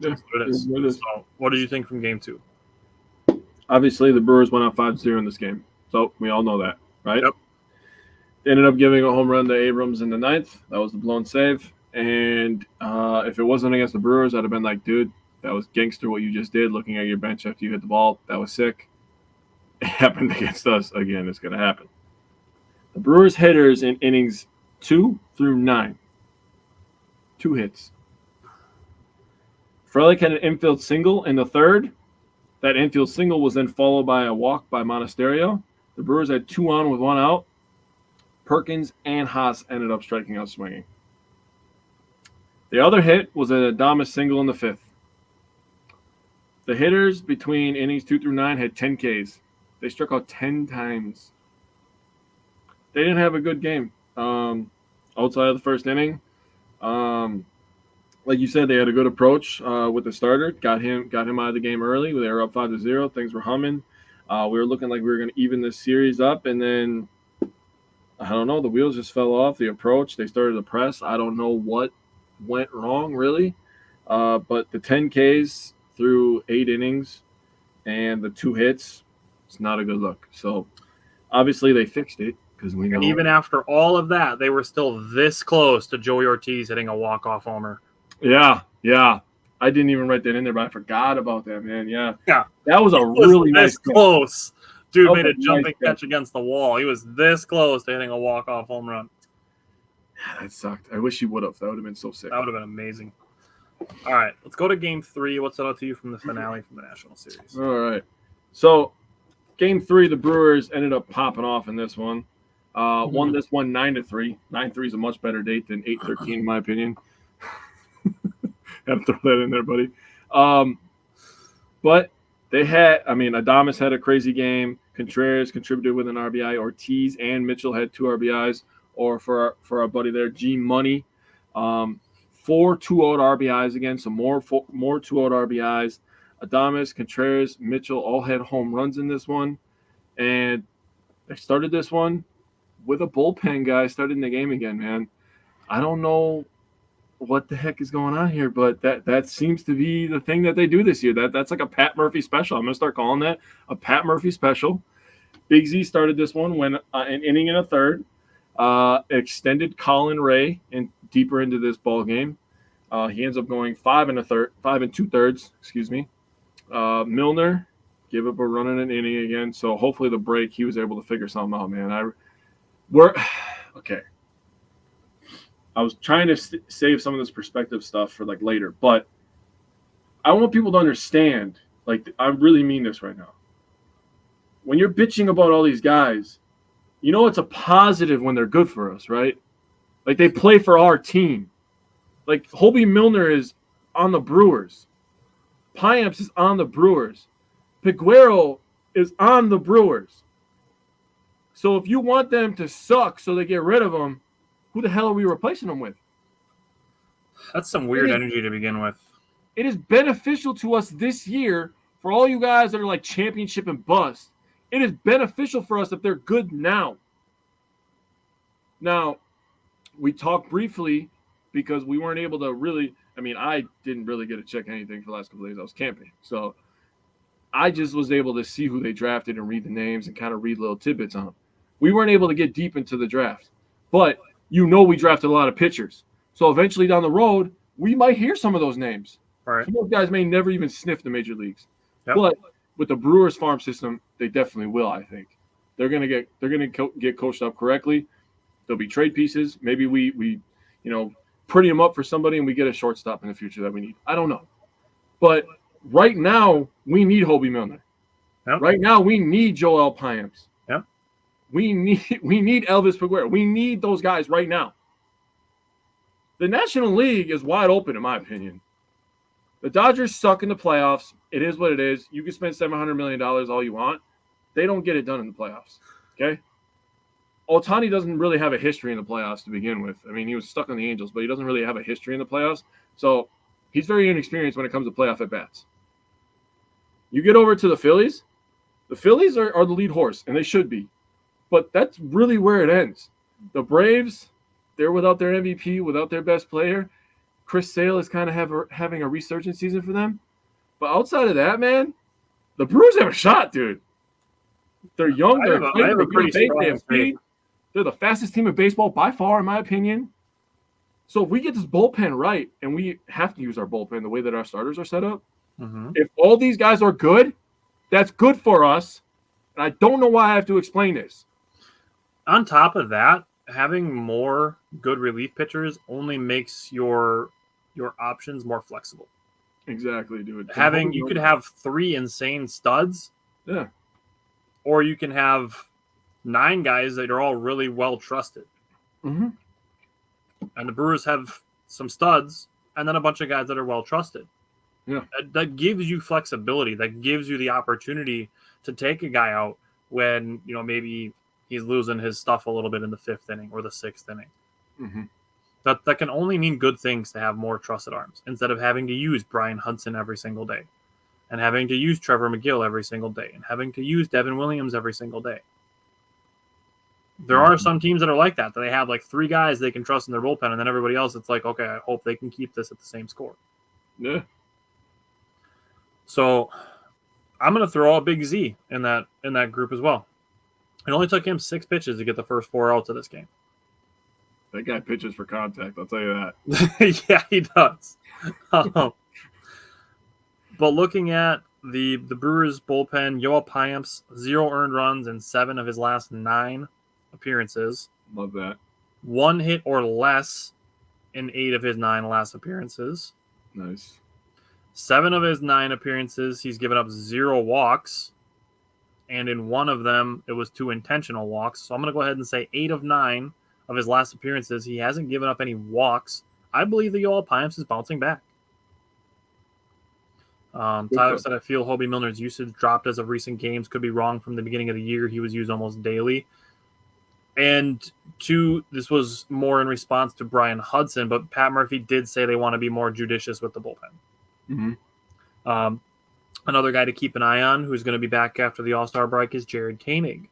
Yeah, that's what it is. So what did you think from Game 2? Obviously, the Brewers went out 5-0 in this game, so we all know that, right? Yep. They ended up giving a home run to Abrams in the 9th. That was the blown save. And if it wasn't against the Brewers, I'd have been like, dude, that was gangster what you just did, looking at your bench after you hit the ball. That was sick. It happened against us. Again, it's going to happen. The Brewers hitters in innings 2 through 9. 2 hits. Frelick had an infield single in the 3rd. That infield single was then followed by a walk by Monasterio. The Brewers had 2 on with 1 out. Perkins and Haas ended up striking out swinging. The other hit was an Adames single in the 5th. The hitters between innings 2 through 9 had 10 Ks. They struck out 10 times. They didn't have a good game outside of the first inning. Like you said, they had a good approach with the starter. Got him out of the game early. They were up 5-0. Things were humming. We were looking like we were going to even this series up, and then I don't know. The wheels just fell off. The approach. They started to press. I don't know what went wrong really, but the 10 Ks through 8 innings and the 2 hits, it's not a good look. So obviously they fixed it because we know. And even after all of that, they were still this close to Joey Ortiz hitting a walk-off homer. Yeah. I didn't even write that in there, but I forgot about that, man. Yeah. That was really nice close. Dude made a jumping nice catch against the wall. He was this close to hitting a walk-off home run. That sucked. I wish he would have. That would have been so sick. That would have been amazing. All right, let's go to Game 3. What stood out to you from the finale from the National Series? All right. So, Game 3, the Brewers ended up popping off in this one. Won this one 9-3. 9-3 is a much better date than 8-13, in my opinion. Had to throw that in there, buddy. But they had, Adames had a crazy game. Contreras contributed with an RBI. Ortiz and Mitchell had 2 RBIs. Or for our buddy there, G Money, 4 2-out RBIs again, so more 2-out RBIs. Adames, Contreras, Mitchell all had home runs in this one, and they started this one with a bullpen guy starting the game again. Man, I don't know what the heck is going on here, but that seems to be the thing that they do this year. That's like a Pat Murphy special. I'm gonna start calling that a Pat Murphy special. Big Z started this one when an inning and a third. Extended Colin Ray deeper into this ball game. He ends up going 5 2/3. Excuse me. Milner gave up a run in an inning again. So hopefully the break he was able to figure something out, man. Okay. I was trying to save some of this perspective stuff for like later, but I want people to understand. Like I really mean this right now. When you're bitching about all these guys. You know it's a positive when they're good for us, right? Like they play for our team. Like Hobie Milner is on the Brewers. Payamps is on the Brewers. Piguero is on the Brewers. So if you want them to suck so they get rid of them, who the hell are we replacing them with? That's some weird energy to begin with. It is beneficial to us this year for all you guys that are like championship and bust. It is beneficial for us if they're good now. Now, we talked briefly because we weren't able to really – I didn't really get to check anything for the last couple of days. I was camping. So, I just was able to see who they drafted and read the names and kind of read little tidbits on them. We weren't able to get deep into the draft. But we drafted a lot of pitchers. So, eventually down the road, we might hear some of those names. All right. Some of those guys may never even sniff the major leagues. Yep. But – with the Brewers farm system, they definitely will. I think they're gonna get coached up correctly. There'll be trade pieces. Maybe we pretty them up for somebody, and we get a shortstop in the future that we need. I don't know, but right now we need Hobie Milner. Yep. Right now we need Joel Payamps. Yep. We need Elvis Piguero. We need those guys right now. The National League is wide open, in my opinion. The Dodgers suck in the playoffs. It is what it is. You can spend $700 million all you want. They don't get it done in the playoffs. Okay? Ohtani doesn't really have a history in the playoffs to begin with. I mean, he was stuck on the Angels, but he doesn't really have a history in the playoffs. So he's very inexperienced when it comes to playoff at-bats. You get over to the Phillies are the lead horse, and they should be. But that's really where it ends. The Braves, they're without their MVP, without their best player. Chris Sale is kind of having a resurgence season for them. But outside of that, man, the Brewers have a shot, dude. They're young. They're speed. They're the fastest team in baseball by far, in my opinion. So if we get this bullpen right, and we have to use our bullpen the way that our starters are set up, if all these guys are good, that's good for us. And I don't know why I have to explain this. On top of that, having more good relief pitchers only makes your options more flexible. Exactly, dude. You could have 3 insane studs. Yeah. Or you can have 9 guys that are all really well trusted. Mm-hmm. And the Brewers have some studs and then a bunch of guys that are well trusted. Yeah. That gives you flexibility. That gives you the opportunity to take a guy out when, maybe he's losing his stuff a little bit in the 5th inning or the 6th inning. Mm-hmm. That can only mean good things to have more trusted arms instead of having to use Brian Hudson every single day and having to use Trevor McGill every single day and having to use Devin Williams every single day. There are some teams that are like that they have like 3 guys they can trust in their bullpen, and then everybody else, it's like, okay, I hope they can keep this at the same score. Yeah. So I'm going to throw a big Z in that group as well. It only took him 6 pitches to get the first 4 outs of this game. That guy pitches for contact, I'll tell you that. Yeah, he does. But looking at the Brewers bullpen, Yoel Payamps, 0 earned runs in 7 of his last 9 appearances. Love that. 1 hit or less in 8 of his 9 last appearances. Nice. 7 of his 9 appearances, he's given up 0 walks. And in 1 of them, it was 2 intentional walks. So I'm going to go ahead and say 8 of 9 of his last appearances, he hasn't given up any walks. I believe that Yoel Payamps is bouncing back. Tyler said, I feel Hobie Milner's usage dropped as of recent games. Could be wrong from the beginning of the year. He was used almost daily. And 2, this was more in response to Brian Hudson, but Pat Murphy did say they want to be more judicious with the bullpen. Mm-hmm. Another guy to keep an eye on who's going to be back after the All-Star break is Jared Koenig.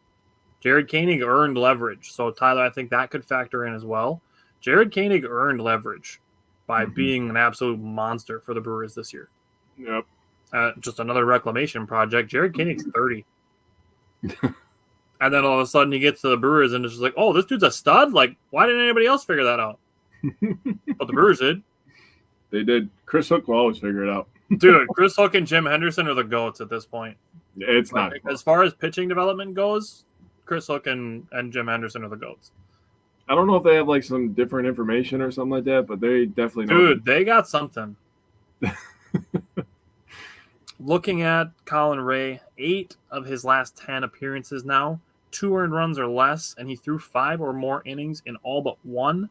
Jared Koenig earned leverage. So, Tyler, I think that could factor in as well. Jared Koenig earned leverage by being an absolute monster for the Brewers this year. Yep. Just another reclamation project. Jared Koenig's 30. And then all of a sudden he gets to the Brewers and it's just like, oh, this dude's a stud? Like, why didn't anybody else figure that out? But the Brewers did. They did. Chris Hook will always figure it out. Dude, Chris Hook and Jim Henderson are the GOATs at this point. It's not. As far as pitching development goes, Chris Hook and Jim Henderson are the GOATs. I don't know if they have like some different information or something like that, but they definitely know. Dude, they got something. Looking at Colin Ray, 8 of his last 10 appearances now, 2 earned runs or less, and he threw 5 or more innings in all but 1.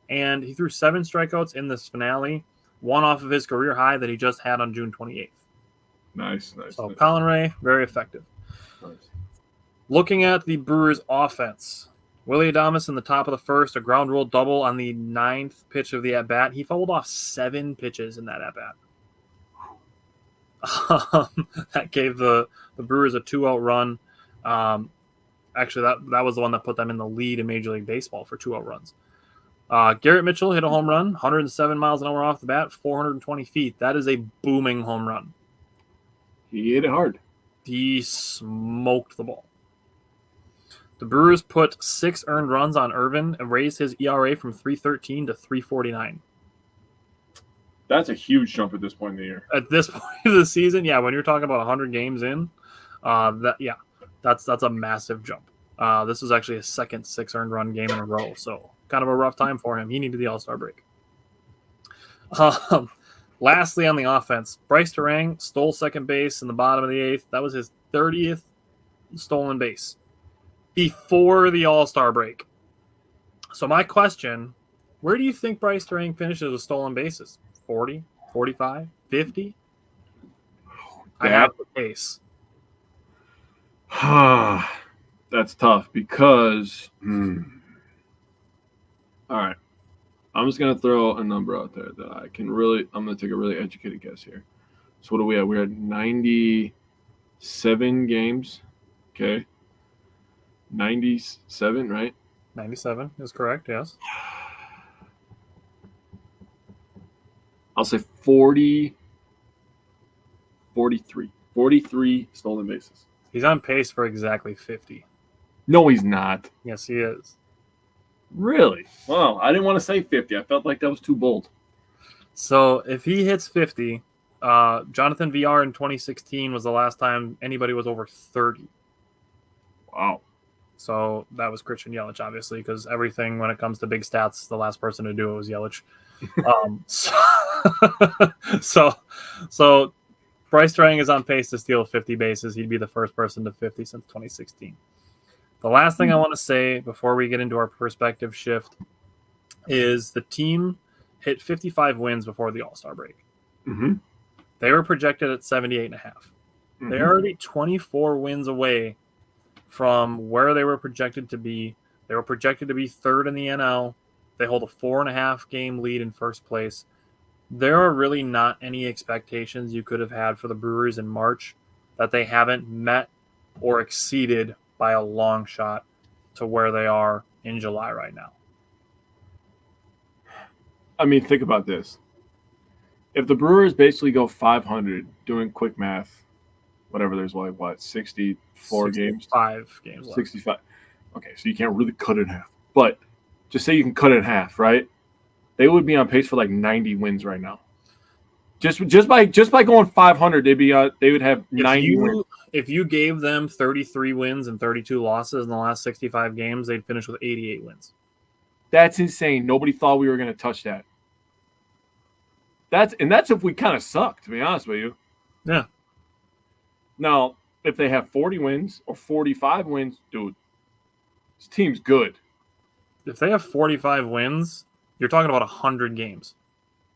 And he threw 7 strikeouts in this finale, 1 off of his career high that he just had on June 28th. Nice. So Colin Ray, very effective. Nice. Looking at the Brewers' offense, Willie Adames in the top of the first, a ground rule double on the 9th pitch of the at-bat. He fouled off 7 pitches in that at-bat. That gave the Brewers a 2-out run. Actually, that was the one that put them in the lead in Major League Baseball for 2-out runs. Garrett Mitchell hit a home run, 107 miles an hour off the bat, 420 feet. That is a booming home run. He hit it hard. He smoked the ball. The Brewers put 6 earned runs on Irvin and raised his ERA from 3.13 to 3.49. That's a huge jump at this point in the year. At this point of the season, yeah, when you're talking about 100 games in, that's a massive jump. This was actually his second 6 earned run game in a row, so kind of a rough time for him. He needed the All-Star break. Lastly, on the offense, Bryce Terang stole second base in the bottom of the 8th. That was his 30th stolen base before the All-Star break. So my question, where do you think Bryce Terang finishes with stolen bases? 40, 45, 50? I have the case. That's that's tough because all right. I'm just gonna throw a number out there that I can really. I'm gonna take a really educated guess here. So what are we at? We're at 97 games. Okay, 97, right? 97 is correct. Yes. I'll say 40, 43. 43 stolen bases. He's on pace for exactly 50. No, he's not. Yes, he is. Really? Wow, I didn't want to say 50. I felt like that was too bold. So if he hits 50, Jonathan VR in 2016 was the last time anybody was over 30. Wow. So that was Christian Yelich, obviously, because everything when it comes to big stats, the last person to do it was Yelich. So Bryce Strang is on pace to steal 50 bases. He'd be the first person to 50 since 2016. The last thing I want to say before we get into our perspective shift is the team hit 55 wins before the All-Star break. Mm-hmm. They were projected at 78.5. Mm-hmm. They're already 24 wins away from where they were projected to be. They were projected to be third in the NL. They hold a 4.5 game lead in first place. There are really not any expectations you could have had for the Brewers in March that they haven't met or exceeded by a long shot to where they are in July right now. I mean, think about this. If the Brewers basically go 500, doing quick math, whatever, there's like, what, 64 games? 5 games left. 65. Okay, so you can't really cut it in half. But just say you can cut it in half, right? They would be on pace for like 90 wins right now. Just by going 500, they would have 90 wins. If you gave them 33 wins and 32 losses in the last 65 games, they'd finish with 88 wins. That's insane. Nobody thought we were going to touch that. That's if we kind of suck, to be honest with you. Yeah. Now, if they have 40 wins or 45 wins, dude, this team's good. If they have 45 wins, you're talking about 100 games.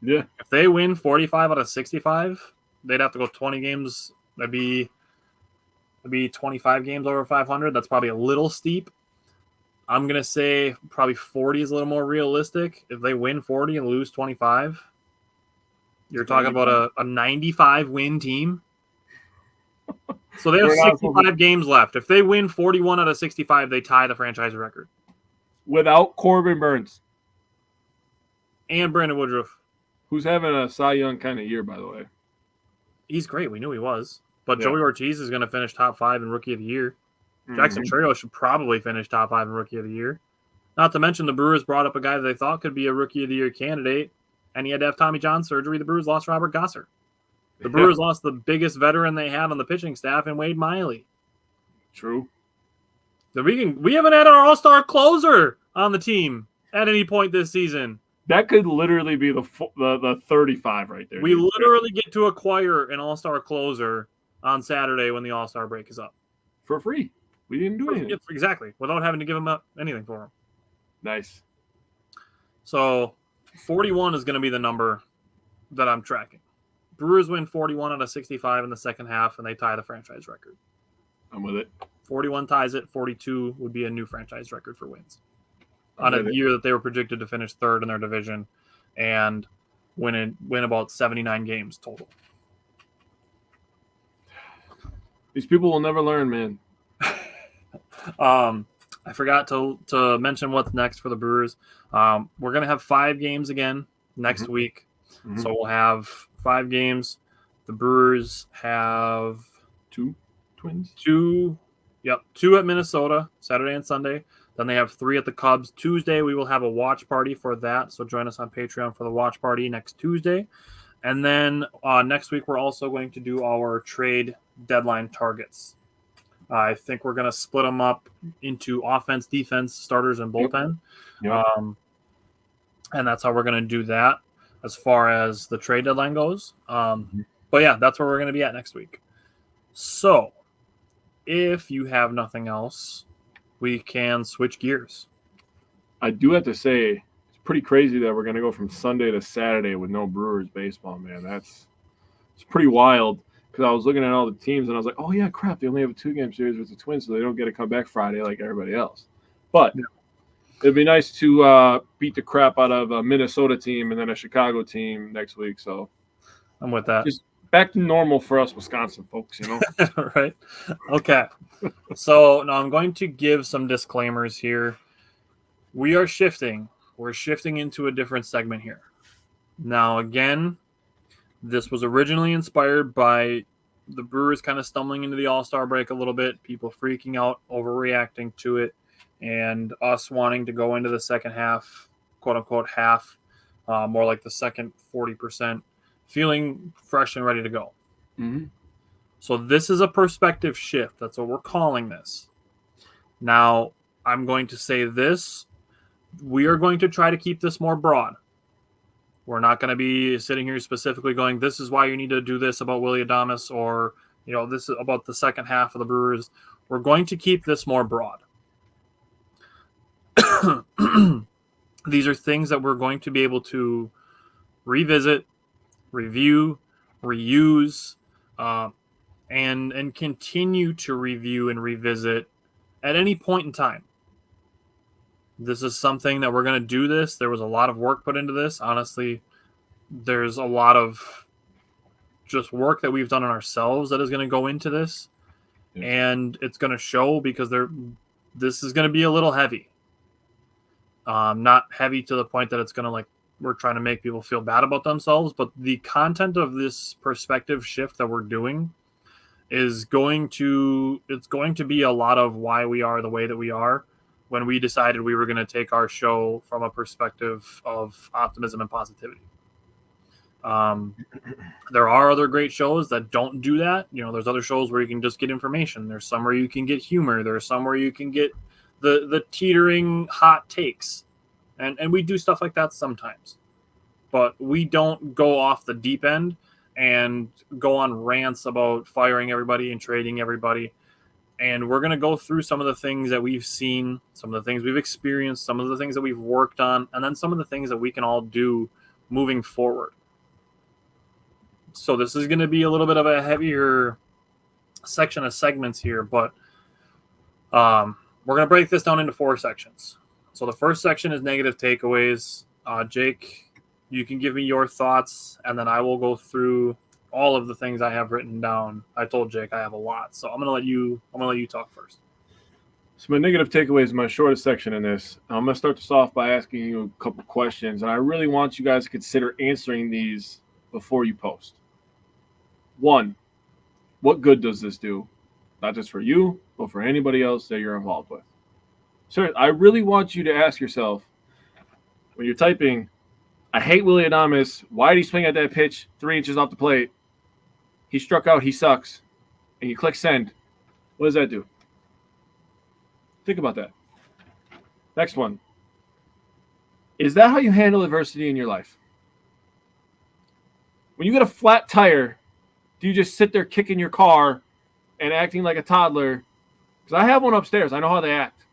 Yeah. If they win 45 out of 65, they'd have to go 20 games. That'd be 25 games over 500. That's probably a little steep. I'm going to say probably 40 is a little more realistic. If they win 40 and lose 25, you're talking about a 95-win team. So they have 65 games left. If they win 41 out of 65, they tie the franchise record. Without Corbin Burns. And Brandon Woodruff. Who's having a Cy Young kind of year, by the way. He's great. We knew he was. But Yeah. Joey Ortiz is going to finish top 5 in Rookie of the Year. Jackson Trio should probably finish top 5 in Rookie of the Year. Not to mention the Brewers brought up a guy that they thought could be a Rookie of the Year candidate, and he had to have Tommy John surgery. The Brewers lost Robert Gosser. The Brewers lost the biggest veteran they had on the pitching staff in Wade Miley. True. So we haven't had our all-star closer on the team at any point this season. That could literally be the 35 right there. We literally get to acquire an all-star closer on Saturday when the all-star break is up. For free. We didn't do anything. Exactly. Without having to give him up anything for him. Nice. So 41 is going to be the number that I'm tracking. Brewers win 41 out of 65 in the second half, and they tie the franchise record. I'm with it. 41 ties it. 42 would be a new franchise record for wins. On a year that they were projected to finish third in their division and win about 79 games total. These people will never learn, man. I forgot to mention what's next for the Brewers. We're going to have 5 games again next week. Mm-hmm. So we'll have 5 games. The Brewers have 2 twins. 2 at Minnesota, Saturday and Sunday. Then they have 3 at the Cubs. Tuesday, we will have a watch party for that. So join us on Patreon for the watch party next Tuesday. And then next week, we're also going to do our trade deadline targets. I think we're going to split them up into offense, defense, starters, and bullpen. Yep. And that's how we're going to do that as far as the trade deadline goes. But yeah, that's where we're going to be at next week. So if you have nothing else, we can switch gears. I do have to say, it's pretty crazy that we're going to go from Sunday to Saturday with no Brewers baseball, man. It's pretty wild. because I was looking at all the teams and I was like, oh, yeah, crap. They only have a 2-game series with the Twins, so they don't get to come back Friday like everybody else. But it'd be nice to beat the crap out of a Minnesota team and then a Chicago team next week. So I'm with that. Just back to normal for us Wisconsin folks, Right. Okay. So now I'm going to give some disclaimers here. We're shifting into a different segment here. Now, again, this was originally inspired by the Brewers kind of stumbling into the All-Star break a little bit, people freaking out, overreacting to it, and us wanting to go into the second half, quote-unquote half, more like the second 40%, feeling fresh and ready to go. Mm-hmm. So this is a perspective shift. That's what we're calling this. Now, I'm going to say this. We are going to try to keep this more broad. We're not going to be sitting here specifically going, this is why you need to do this about Willy Adames, or, this is about the second half of the Brewers. We're going to keep this more broad. These are things that we're going to be able to revisit, review, reuse, and continue to review and revisit at any point in time. This is something that we're going to do this. There was a lot of work put into this. Honestly, there's a lot of just work that we've done on ourselves that is going to go into this. Yeah. And it's going to show because this is going to be a little heavy. Not heavy to the point that it's going to we're trying to make people feel bad about themselves, but the content of this perspective shift that we're doing is going to be a lot of why we are the way that we are when we decided we were going to take our show from a perspective of optimism and positivity. There are other great shows that don't do that. There's other shows where you can just get information. There's some where you can get humor. There's some where you can get the teetering hot takes. And we do stuff like that sometimes. But we don't go off the deep end and go on rants about firing everybody and trading everybody. And we're going to go through some of the things that we've seen, some of the things we've experienced, some of the things that we've worked on, and then some of the things that we can all do moving forward. So this is going to be a little bit of a heavier section of segments here, but we're going to break this down into 4 sections. So the first section is negative takeaways. Jake, you can give me your thoughts, and then I will go through all of the things I have written down. I told Jake I have a lot, so I'm gonna let you talk first. So my negative takeaway is my shortest section in this. I'm gonna start this off by asking you a couple questions, and I really want you guys to consider answering these before you post. 1, what good does this do? Not just for you, but for anybody else that you're involved with. So I really want you to ask yourself, when you're typing, I hate Willy Adames. Why did he swing at that pitch 3 inches off the plate? He struck out. He sucks. And you click send. What does that do? Think about that. Next one. Is that how you handle adversity in your life? When you get a flat tire, do you just sit there kicking your car and acting like a toddler? Because I have one upstairs. I know how they act.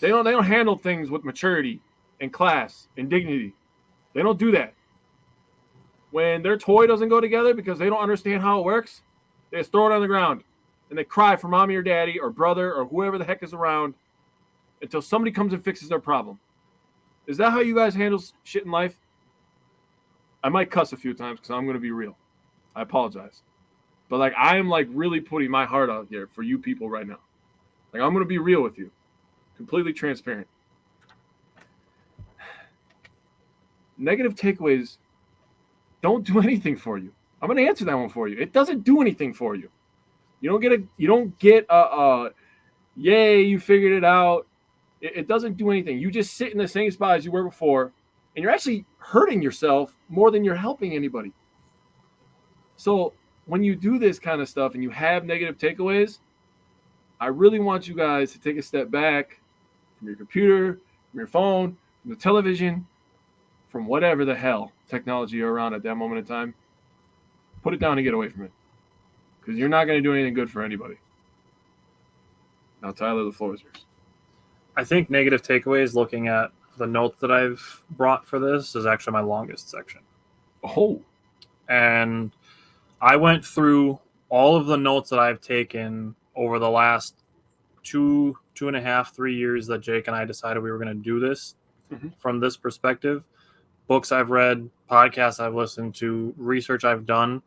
They don't handle things with maturity and class and dignity. They don't do that. When their toy doesn't go together because they don't understand how it works, they just throw it on the ground and they cry for mommy or daddy or brother or whoever the heck is around until somebody comes and fixes their problem. Is that how you guys handle shit in life? I might cuss a few times because I'm going to be real. I apologize. But I am really putting my heart out there for you people right now. I'm going to be real with you. Completely transparent. Negative takeaways don't do anything for you. I'm going to answer that one for you. It doesn't do anything for you. You don't get a yay, you figured it out. It doesn't do anything. You just sit in the same spot as you were before, and you're actually hurting yourself more than you're helping anybody. So when you do this kind of stuff and you have negative takeaways, I really want you guys to take a step back from your computer, from your phone, from the television, from whatever the hell technology you're around at that moment in time. Put it down and get away from it. Because you're not going to do anything good for anybody. Now, Tyler, the floor is yours. I think negative takeaways, looking at the notes that I've brought for this, is actually my longest section. Oh. And I went through all of the notes that I've taken over the last 2.5, 3 years that Jake and I decided we were going to do this from this perspective. Books I've read, podcasts I've listened to, research I've done,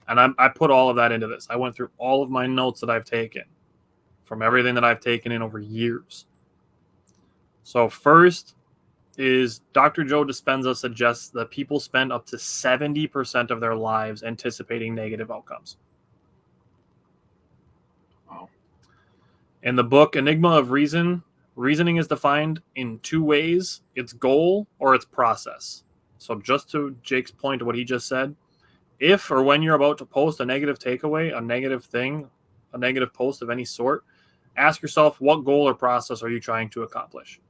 and I put all of that into this. I went through all of my notes that I've taken from everything that I've taken in over years. So first is Dr. Joe Dispenza suggests that people spend up to 70% of their lives anticipating negative outcomes. Wow. In the book Enigma of Reason, reasoning is defined in two ways: its goal or its process. So just to Jake's point to what he just said, if or when you're about to post a negative takeaway, a negative thing, a negative post of any sort, ask yourself, what goal or process are you trying to accomplish?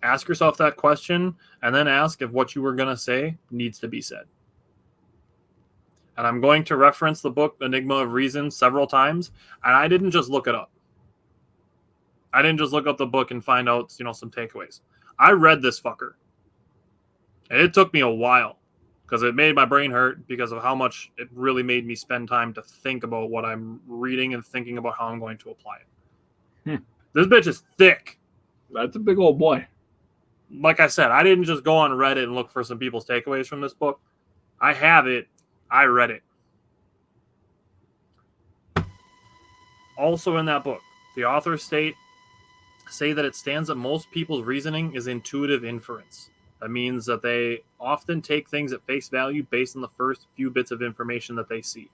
Ask yourself that question, and then ask if what you were going to say needs to be said. And I'm going to reference the book Enigma of Reason several times, and I didn't just look it up. I didn't just look up the book and find out, some takeaways. I read this fucker. And it took me a while because it made my brain hurt because of how much it really made me spend time to think about what I'm reading and thinking about how I'm going to apply it. This bitch is thick. That's a big old boy. Like I said, I didn't just go on Reddit and look for some people's takeaways from this book. I have it. I read it. Also in that book, the authors say that it stands that most people's reasoning is intuitive inference. That means that they often take things at face value based on the first few bits of information that they see.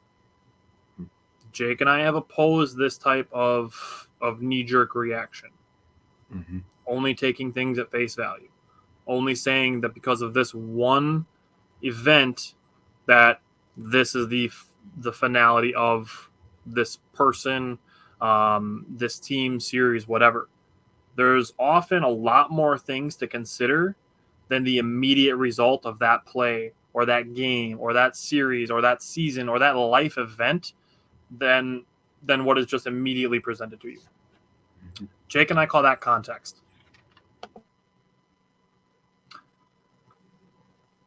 Jake and I have opposed this type of knee-jerk reaction. Only taking things at face value. Only saying that because of this one event that this is the finality of this person, this team, series, whatever. There's often a lot more things to consider than the immediate result of that play or that game or that series or that season or that life event than what is just immediately presented to you. Jake and I call that context.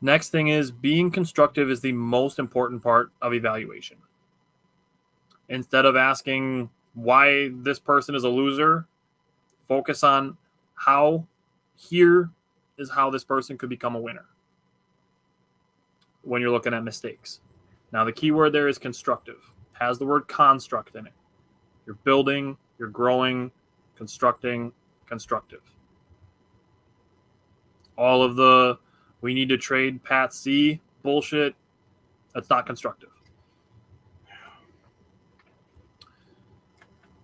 Next thing is being constructive is the most important part of evaluation. Instead of asking why this person is a loser, focus on how this person could become a winner when you're looking at mistakes. Now, the key word there is constructive. It has the word construct in it. You're building, you're growing, constructing, constructive. All of the we need to trade Pat C bullshit, that's not constructive.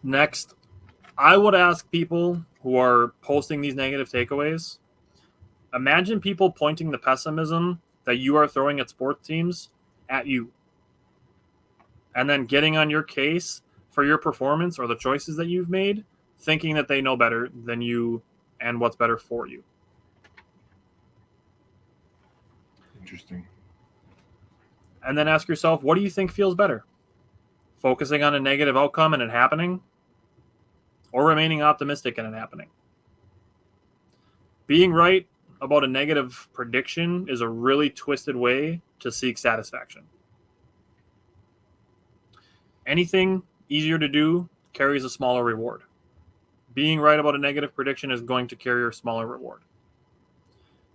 Next, I would ask people who are posting these negative takeaways, imagine people pointing the pessimism that you are throwing at sports teams at you. And then getting on your case for your performance or the choices that you've made, thinking that they know better than you and what's better for you. Interesting. And then ask yourself, what do you think feels better? Focusing on a negative outcome and it happening, or remaining optimistic in it happening? Being right about a negative prediction is a really twisted way to seek satisfaction. Anything easier to do carries a smaller reward. Being right about a negative prediction is going to carry a smaller reward.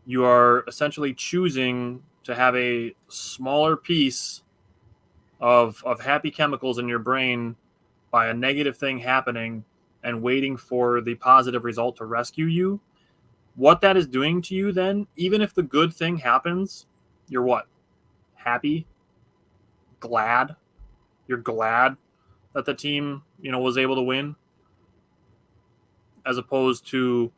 You are essentially choosing to have a smaller piece of happy chemicals in your brain by a negative thing happening and waiting for the positive result to rescue you. What that is doing to you then, even if the good thing happens, you're what? Happy? Glad? You're glad that the team, was able to win? As opposed to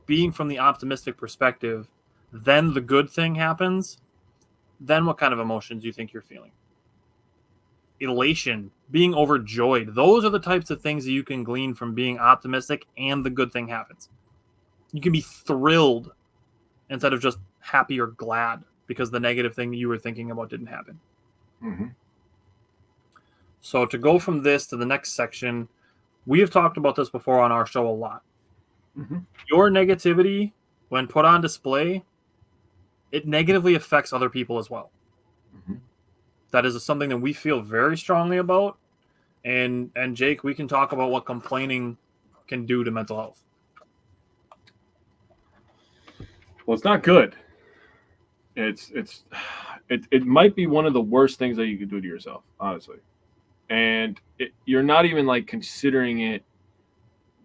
being from the optimistic perspective, then the good thing happens, then what kind of emotions do you think you're feeling? Elation, being overjoyed. Those are the types of things that you can glean from being optimistic and the good thing happens. You can be thrilled instead of just happy or glad because the negative thing that you were thinking about didn't happen. So to go from this to the next section, we have talked about this before on our show a lot. Your negativity, when put on display, it negatively affects other people as well. that is something that we feel very strongly about. And Jake, we can talk about what complaining can do to mental health. Well, it's not good. It might be one of the worst things that you could do to yourself, honestly. And you're not even like considering it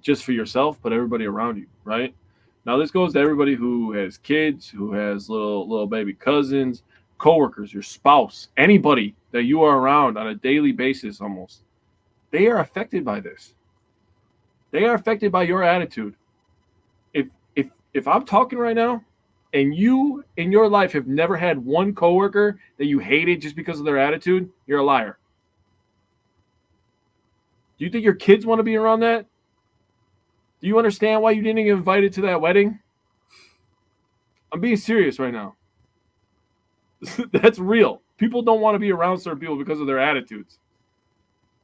just for yourself, but everybody around you, right? Now, this goes to everybody who has kids, who has little baby cousins, coworkers, your spouse, anybody that you are around on a daily basis almost. They are affected by this. They are affected by your attitude. If I'm talking right now and you in your life have never had one coworker that you hated just because of their attitude, you're a liar. Do you think your kids want to be around that? Do you understand why you didn't get invited to that wedding? I'm being serious right now. That's real. People don't want to be around certain people because of their attitudes.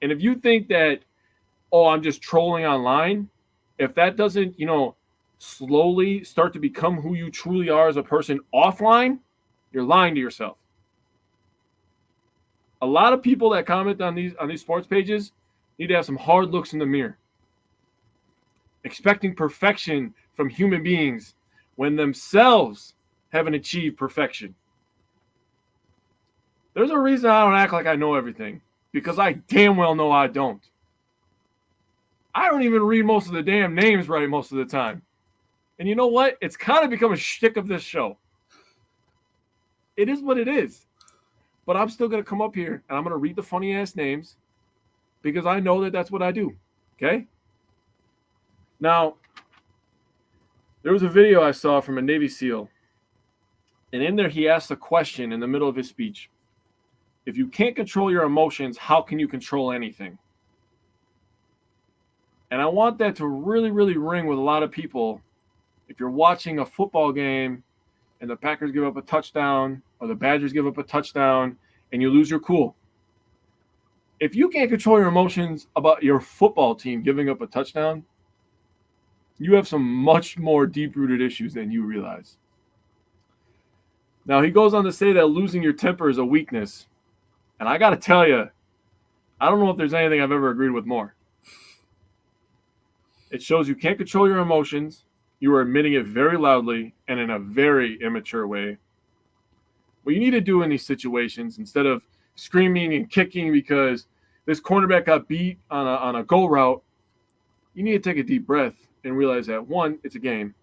And if you think that, oh, I'm just trolling online, if that doesn't, slowly start to become who you truly are as a person offline, you're lying to yourself. A lot of people that comment on these sports pages need to have some hard looks in the mirror. Expecting perfection from human beings when themselves haven't achieved perfection. There's a reason I don't act like I know everything, because I damn well know I don't. I don't even read most of the damn names right most of the time. And you know what? It's kind of become a shtick of this show. It is what it is. But I'm still going to come up here and I'm going to read the funny ass names because I know that that's what I do. Okay? Now, there was a video I saw from a Navy SEAL. And in there, he asked a question in the middle of his speech. If you can't control your emotions, how can you control anything? And I want that to really, really ring with a lot of people. If you're watching a football game and the Packers give up a touchdown or the Badgers give up a touchdown and you lose your cool. If you can't control your emotions about your football team giving up a touchdown, you have some much more deep-rooted issues than you realize. Now, he goes on to say that losing your temper is a weakness. And I got to tell you, I don't know if there's anything I've ever agreed with more. It shows you can't control your emotions. You are admitting it very loudly and in a very immature way. What you need to do in these situations, instead of screaming and kicking because this cornerback got beat on a go route, you need to take a deep breath and realize that, one, it's a game.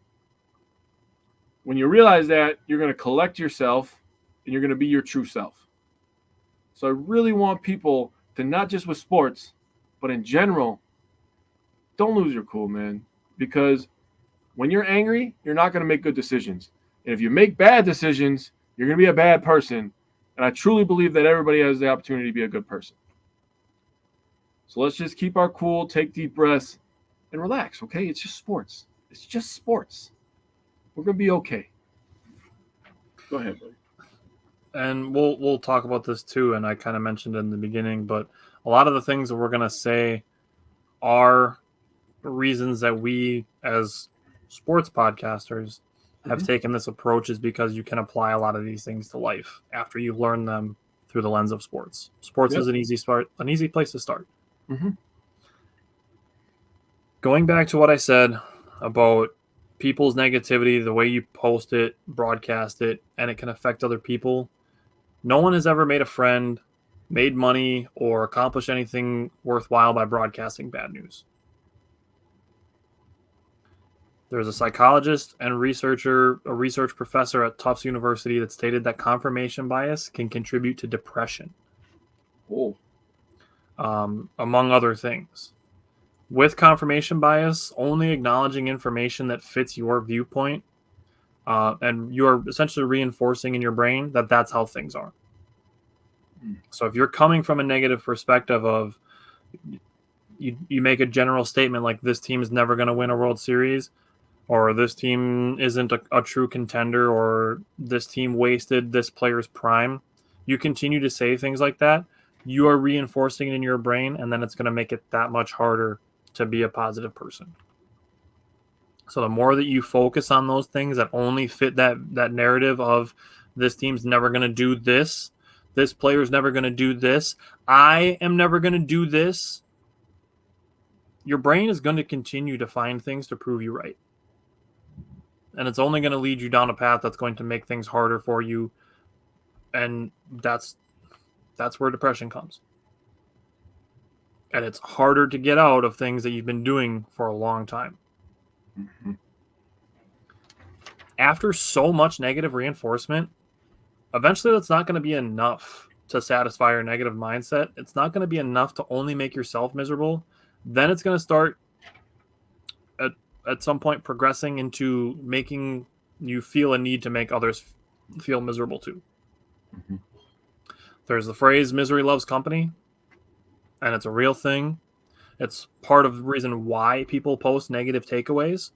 When you realize that, you're going to collect yourself and you're going to be your true self. So I really want people to, not just with sports, but in general, don't lose your cool, man. Because when you're angry, you're not going to make good decisions. And if you make bad decisions, you're going to be a bad person. And I truly believe that everybody has the opportunity to be a good person. So let's just keep our cool, take deep breaths, and relax, okay? It's just sports. It's just sports. We're going to be okay. Go ahead, buddy. And we'll talk about this too, and I kind of mentioned it in the beginning, but a lot of the things that we're going to say are reasons that we, as sports podcasters, have taken this approach, is because you can apply a lot of these things to life after you learn them through the lens of sports. Sports is an easy place to start. Mm-hmm. Going back to what I said about people's negativity, the way you post it, broadcast it, and it can affect other people. No one has ever made a friend, made money, or accomplished anything worthwhile by broadcasting bad news. There's a psychologist and a research professor at Tufts University that stated that confirmation bias can contribute to depression, among other things. With confirmation bias, only acknowledging information that fits your viewpoint, and you're essentially reinforcing in your brain that that's how things are. So if you're coming from a negative perspective of, you make a general statement like this team is never going to win a World Series, or this team isn't a true contender, or this team wasted this player's prime, you continue to say things like that, you are reinforcing it in your brain, and then it's going to make it that much harder to be a positive person. So the more that you focus on those things that only fit that narrative of this team's never going to do this, this player's never going to do this, I am never going to do this, your brain is going to continue to find things to prove you right. And it's only going to lead you down a path that's going to make things harder for you. And that's where depression comes. And it's harder to get out of things that you've been doing for a long time. Mm-hmm. After so much negative reinforcement, eventually that's not going to be enough to satisfy your negative mindset. It's not going to be enough to only make yourself miserable. Then it's going to start at some point progressing into making you feel a need to make others feel miserable too. Mm-hmm. There's the phrase misery loves company, and it's a real thing. It's part of the reason why people post negative takeaways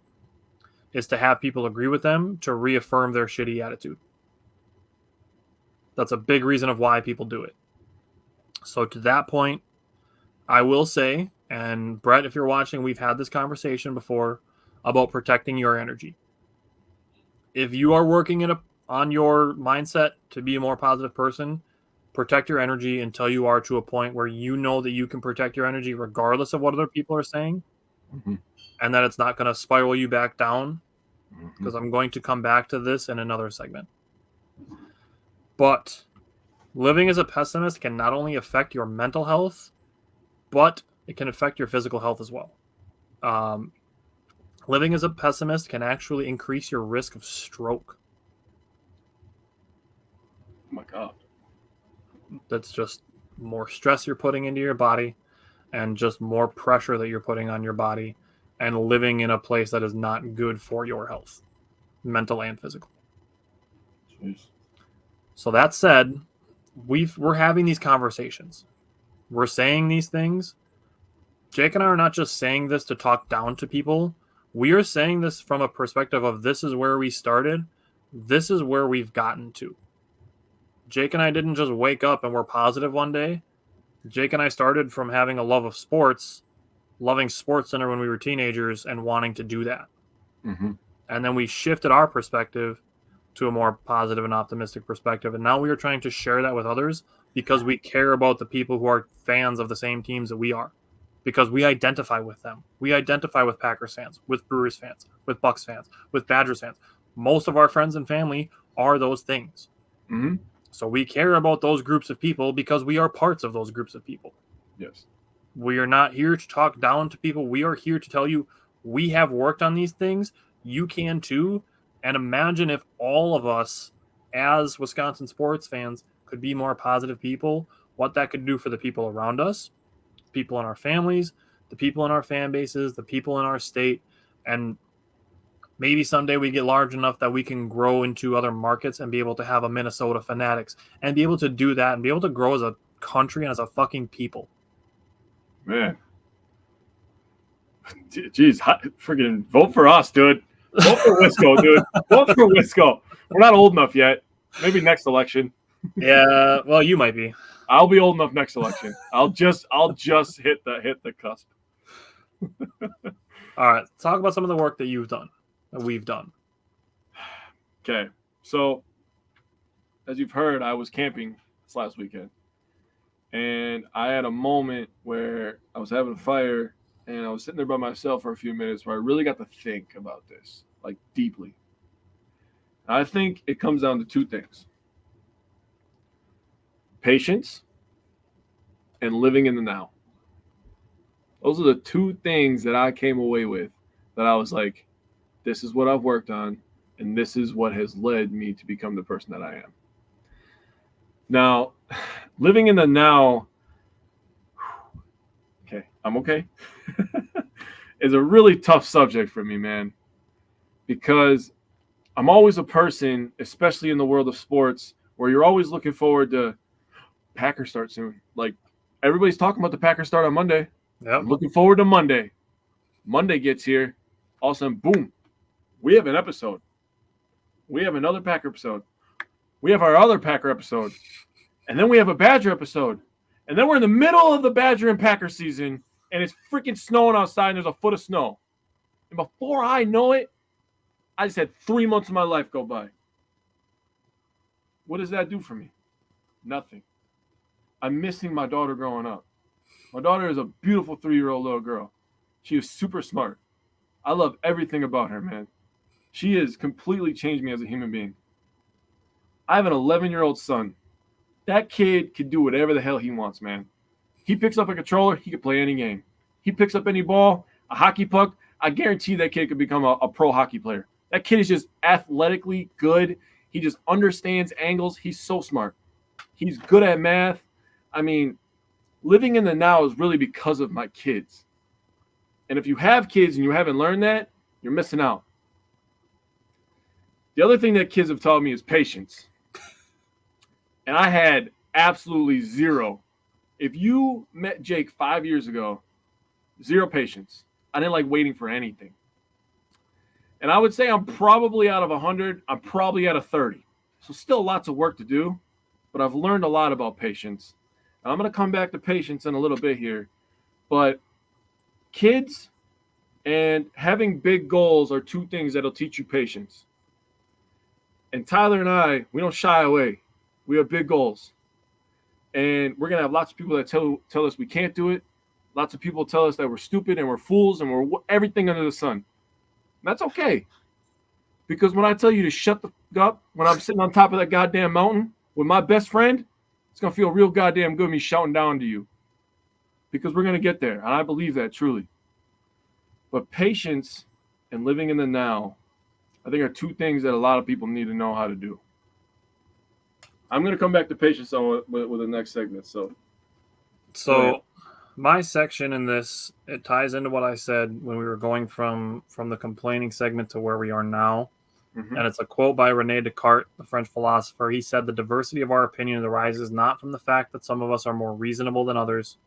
is to have people agree with them to reaffirm their shitty attitude. That's a big reason of why people do it. So to that point, I will say, and Brett, if you're watching, we've had this conversation before about protecting your energy. If you are working on your mindset to be a more positive person, protect your energy until you are to a point where you know that you can protect your energy regardless of what other people are saying, Mm-hmm. and that it's not going to spiral you back down, because Mm-hmm. I'm going to come back to this in another segment. But living as a pessimist can not only affect your mental health, but it can affect your physical health as well. Living as a pessimist can actually increase your risk of stroke. Oh my God. That's just more stress you're putting into your body and just more pressure that you're putting on your body and living in a place that is not good for your health, mental and physical. Jeez. So that said, we're having these conversations. We're saying these things. Jake and I are not just saying this to talk down to people. We are saying this from a perspective of this is where we started. This is where we've gotten to. Jake and I didn't just wake up and we're positive one day. Jake and I started from having a love of sports, loving SportsCenter when we were teenagers and wanting to do that. Mm-hmm. And then we shifted our perspective to a more positive and optimistic perspective. And now we are trying to share that with others because we care about the people who are fans of the same teams that we are. Because we identify with them. We identify with Packers fans, with Brewers fans, with Bucks fans, with Badgers fans. Most of our friends and family are those things. Mm-hmm. So we care about those groups of people because we are parts of those groups of people. Yes. We are not here to talk down to people. We are here to tell you we have worked on these things. You can too. And imagine if all of us as Wisconsin sports fans could be more positive people, what that could do for the people around us, people in our families, the people in our fan bases, the people in our state, and maybe someday we get large enough that we can grow into other markets and be able to have a Minnesota Fanatics and be able to do that and be able to grow as a country and as a fucking people. Man. Jeez, freaking vote for us, dude. Vote for Wisco, dude. Vote for Wisco. We're not old enough yet. Maybe next election. Yeah, well, you might be. I'll be old enough next election. I'll just hit the cusp. All right, talk about some of the work that you've done, that we've done. Okay, so as you've heard, I was camping this last weekend, and I had a moment where I was having a fire, and I was sitting there by myself for a few minutes where I really got to think about this, like deeply. I think it comes down to two things: patience and living in the now. Those are the two things that I came away with that I was like, this is what I've worked on, and this is what has led me to become the person that I am. Now, living in the now, okay, I'm okay, is a really tough subject for me, man, because I'm always a person, especially in the world of sports, where you're always looking forward to Packers start soon. Like, everybody's talking about the Packers start on Monday. Yep. I'm looking forward to Monday. Monday gets here. All of a sudden, boom, we have an episode. We have another Packer episode. We have our other Packer episode. And then we have a Badger episode. And then we're in the middle of the Badger and Packer season, and it's freaking snowing outside, and there's a foot of snow. And before I know it, I just had 3 months of my life go by. What does that do for me? Nothing. I'm missing my daughter growing up. My daughter is a beautiful 3-year-old little girl. She is super smart. I love everything about her, man. She has completely changed me as a human being. I have an 11-year-old son. That kid can do whatever the hell he wants, man. He picks up a controller, he can play any game. He picks up any ball, a hockey puck. I guarantee that kid could become a pro hockey player. That kid is just athletically good. He just understands angles. He's so smart. He's good at math. I mean, living in the now is really because of my kids. And if you have kids and you haven't learned that, you're missing out. The other thing that kids have taught me is patience. And I had absolutely zero. If you met Jake 5 years ago, zero patience. I didn't like waiting for anything. And I would say I'm probably out of 100, I'm probably at a 30. So still lots of work to do, but I've learned a lot about patience. And I'm going to come back to patience in a little bit here. But kids and having big goals are two things that'll teach you patience. And Tyler and I, we don't shy away. We have big goals. And we're going to have lots of people that tell us we can't do it. Lots of people tell us that we're stupid and we're fools and we're everything under the sun. That's okay. Because when I tell you to shut the f up, when I'm sitting on top of that goddamn mountain with my best friend, it's going to feel real goddamn good me shouting down to you. Because we're going to get there. And I believe that truly. But patience and living in the now, I think, are two things that a lot of people need to know how to do. I'm going to come back to patience with the next segment. So my section in this, it ties into what I said when we were going from the complaining segment to where we are now. Mm-hmm. And it's a quote by René Descartes, the French philosopher. He said, "The diversity of our opinion arises not from the fact that some of us are more reasonable than others,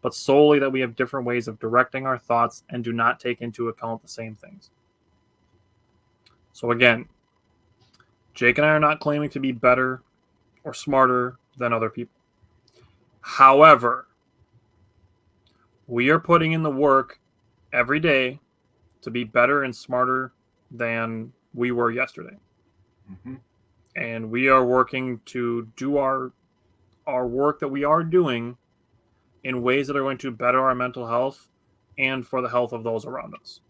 but solely that we have different ways of directing our thoughts and do not take into account the same things." So again, Jake and I are not claiming to be better or smarter than other people. However, we are putting in the work every day to be better and smarter than we were yesterday. Mm-hmm. And we are working to do our work that we are doing in ways that are going to better our mental health and for the health of those around us.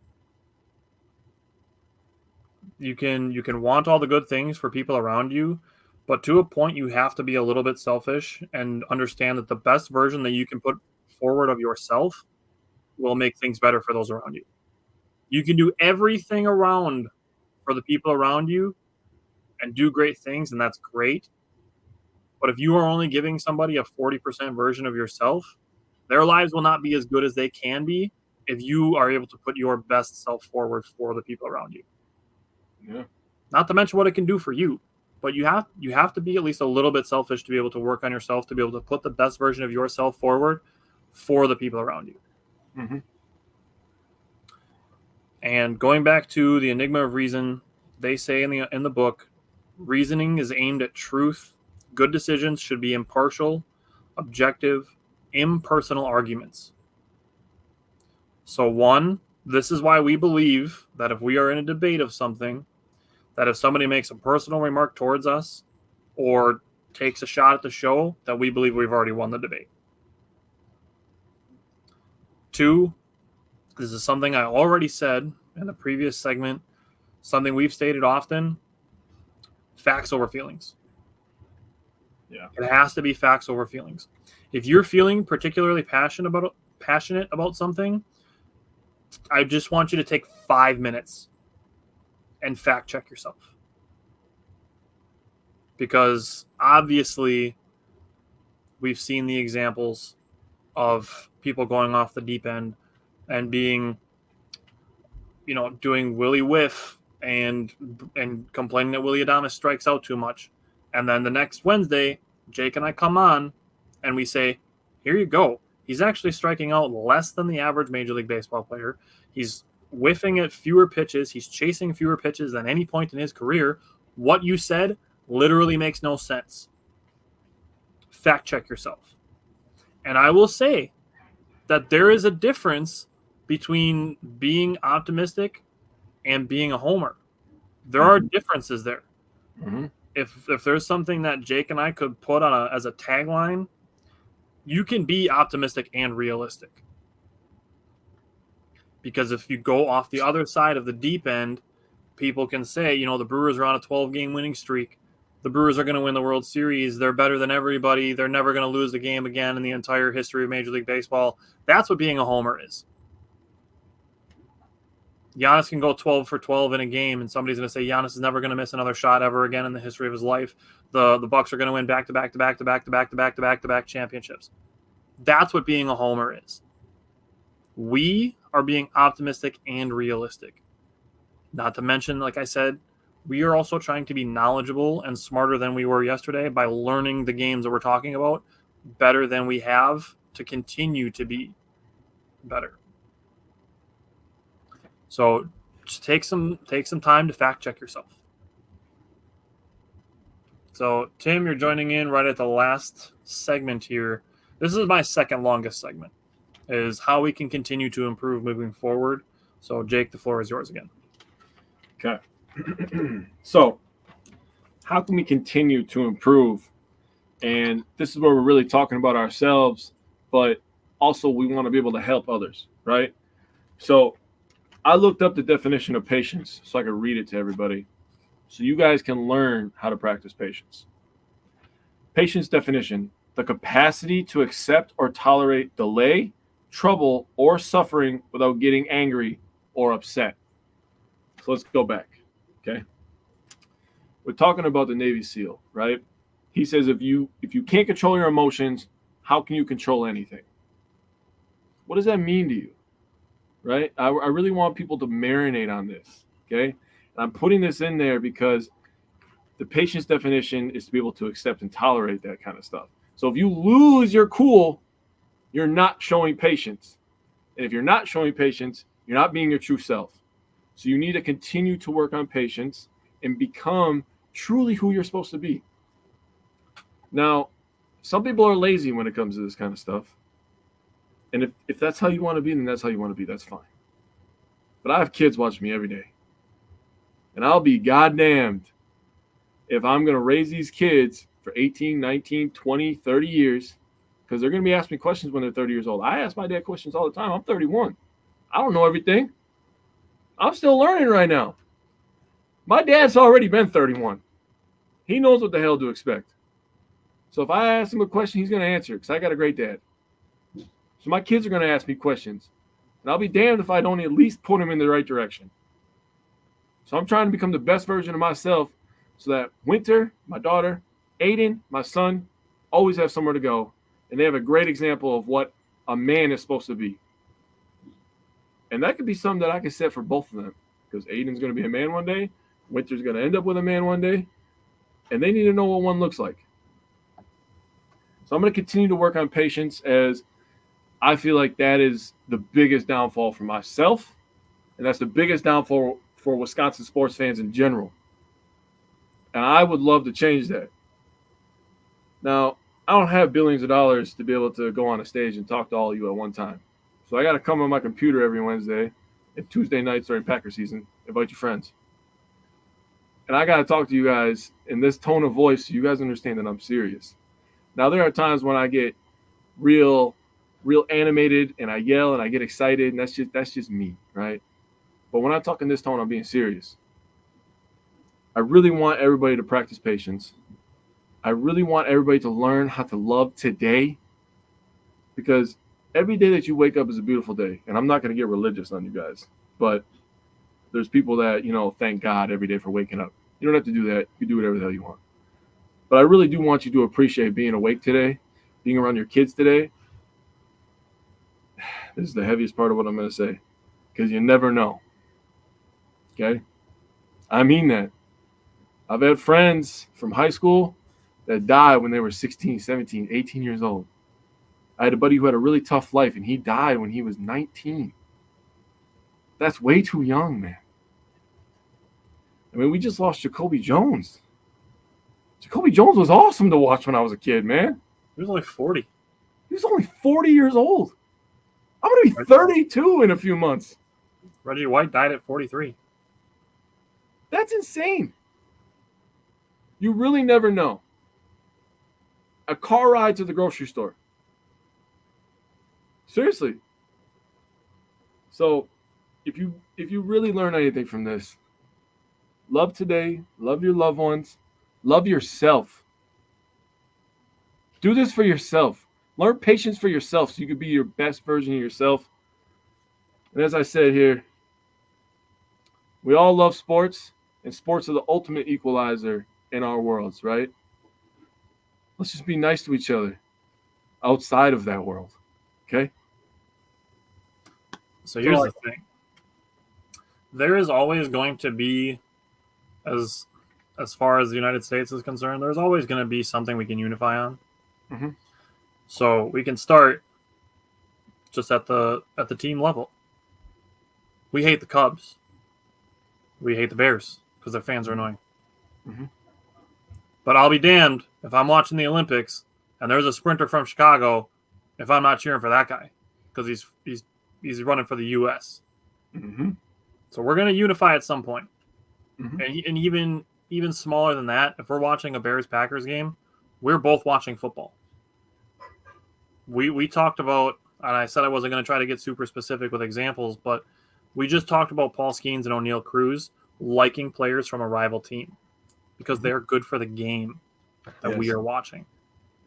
You can want all the good things for people around you, but to a point you have to be a little bit selfish and understand that the best version that you can put forward of yourself will make things better for those around you. You can do everything around for the people around you and do great things, and that's great. But if you are only giving somebody a 40% version of yourself, their lives will not be as good as they can be if you are able to put your best self forward for the people around you. Yeah. Not to mention what it can do for you, but you have to be at least a little bit selfish to be able to work on yourself, to be able to put the best version of yourself forward for the people around you. Mm-hmm. And going back to the enigma of reason, they say in the book, reasoning is aimed at truth. Good decisions should be impartial, objective, impersonal arguments. So one, this is why we believe that if we are in a debate of something, that if somebody makes a personal remark towards us or takes a shot at the show, that we believe we've already won the debate. Two, this is something I already said in the previous segment, something we've stated often, facts over feelings. Yeah. It has to be facts over feelings. If you're feeling particularly passionate about something, I just want you to take 5 minutes and fact check yourself. Because obviously we've seen the examples of people going off the deep end and being, doing Willie Whiff and complaining that Willie Adames strikes out too much. And then the next Wednesday, Jake and I come on and we say, here you go. He's actually striking out less than the average Major League Baseball player. He's whiffing at fewer pitches. He's chasing fewer pitches than any point in his career. What you said literally makes no sense. Fact check yourself. And I will say that there is a difference between being optimistic and being a homer. There are differences there. Mm-hmm. If there's something that Jake and I could put on as a tagline, You can be optimistic and realistic. Because if you go off the other side of the deep end, people can say, the Brewers are on a 12-game winning streak. The Brewers are going to win the World Series. They're better than everybody. They're never going to lose the game again in the entire history of Major League Baseball. That's what being a homer is. Giannis can go 12 for 12 in a game, and somebody's going to say Giannis is never going to miss another shot ever again in the history of his life. The Bucks are going to win back-to-back championships. That's what being a homer is. We are being optimistic and realistic. Not to mention, like I said, we are also trying to be knowledgeable and smarter than we were yesterday by learning the games that we're talking about better than we have to continue to be better. So just take some time to fact check yourself. So Tim, you're joining in right at the last segment here. This is my second longest segment, is how we can continue to improve moving forward. So Jake, the floor is yours again. Okay. So how can we continue to improve? And this is where we're really talking about ourselves, but also we want to be able to help others, right? So I looked up the definition of patience so I could read it to everybody so you guys can learn how to practice patience. Patience definition: the capacity to accept or tolerate delay, trouble, or suffering without getting angry or upset. So let's go back, okay? We're talking about the Navy SEAL, right? He says if you can't control your emotions, how can you control anything? What does that mean to you? Right? I really want people to marinate on this, okay? And I'm putting this in there because the patience definition is to be able to accept and tolerate that kind of stuff. So if you lose your cool, you're not showing patience. And if you're not showing patience, you're not being your true self. So you need to continue to work on patience and become truly who you're supposed to be. Now, some people are lazy when it comes to this kind of stuff. And if that's how you want to be, then that's how you want to be. That's fine. But I have kids watching me every day. And I'll be goddamned if I'm going to raise these kids for 18, 19, 20, 30 years, because they're going to be asking me questions when they're 30 years old. I ask my dad questions all the time. I'm 31. I don't know everything. I'm still learning right now. My dad's already been 31. He knows what the hell to expect. So if I ask him a question, he's going to answer because I got a great dad. So my kids are going to ask me questions. And I'll be damned if I don't at least put them in the right direction. So I'm trying to become the best version of myself so that Winter, my daughter, Aiden, my son, always have somewhere to go. And they have a great example of what a man is supposed to be. And that could be something that I can set for both of them. Because Aiden's going to be a man one day. Winter's going to end up with a man one day. And they need to know what one looks like. So I'm going to continue to work on patience, as I feel like that is the biggest downfall for myself. And that's the biggest downfall for Wisconsin sports fans in general. And I would love to change that. Now, I don't have billions of dollars to be able to go on a stage and talk to all of you at one time. So I got to come on my computer every Wednesday and Tuesday nights during Packer season, invite your friends. And I got to talk to you guys in this tone of voice so you guys understand that I'm serious. Now, there are times when I get real animated and I yell and I get excited, and that's just me, right? But when I talk in this tone, I'm being serious. I really want everybody to practice patience. I really want everybody to learn how to love today, because every day that you wake up is a beautiful day. And I'm not going to get religious on you guys, but there's people that, thank God every day for waking up. You don't have to do that. You do whatever the hell you want. But I really do want you to appreciate being awake today, being around your kids today. This is the heaviest part of what I'm going to say, because you never know. Okay? I mean that. I've had friends from high school that died when they were 16, 17, 18 years old. I had a buddy who had a really tough life, and he died when he was 19. That's way too young, man. I mean, we just lost Jacoby Jones. Jacoby Jones was awesome to watch when I was a kid, man. He was only 40. He was only 40 years old. I'm going to be 32 in a few months. Reggie White died at 43. That's insane. You really never know. A car ride to the grocery store. Seriously. So if you really learn anything from this, love today, love your loved ones, love yourself. Do this for yourself. Learn patience for yourself so you can be your best version of yourself. And as I said here, we all love sports, and sports are the ultimate equalizer in our worlds, right? Let's just be nice to each other outside of that world. Okay? So here's the thing. There is always going to be, as far as the United States is concerned, there's always going to be something we can unify on. Mm-hmm. So we can start just at the team level. We hate the Cubs. We hate the Bears because their fans are annoying. Mm-hmm. But I'll be damned if I'm watching the Olympics and there's a sprinter from Chicago if I'm not cheering for that guy because he's running for the U.S. Mm-hmm. So we're going to unify at some point. Mm-hmm. And even smaller than that, if we're watching a Bears-Packers game, we're both watching football. We talked about, and I said I wasn't going to try to get super specific with examples, but we just talked about Paul Skeens and O'Neal Cruz liking players from a rival team because they're good for the game that we are watching.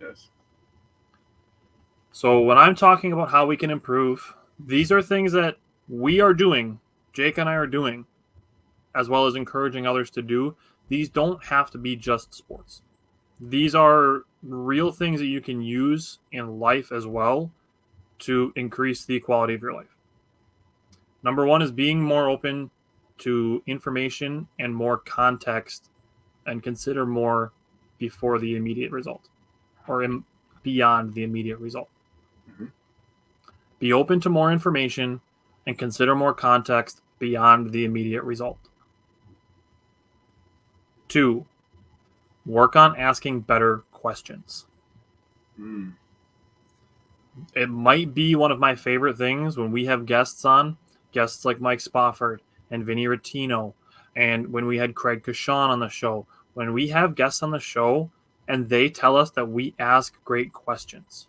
Yes. So when I'm talking about how we can improve, these are things that we are doing, Jake and I are doing, as well as encouraging others to do. These don't have to be just sports. These are real things that you can use in life as well to increase the quality of your life. Number one is being more open to information and more context and consider more before the immediate result or beyond the immediate result. Mm-hmm. Be open to more information and consider more context beyond the immediate result. 2, work on asking better questions. Mm. It might be one of my favorite things when we have guests on, guests like Mike Spofford and Vinny Rattino, and when we had Craig Kashan on the show. When we have guests on the show and they tell us that we ask great questions.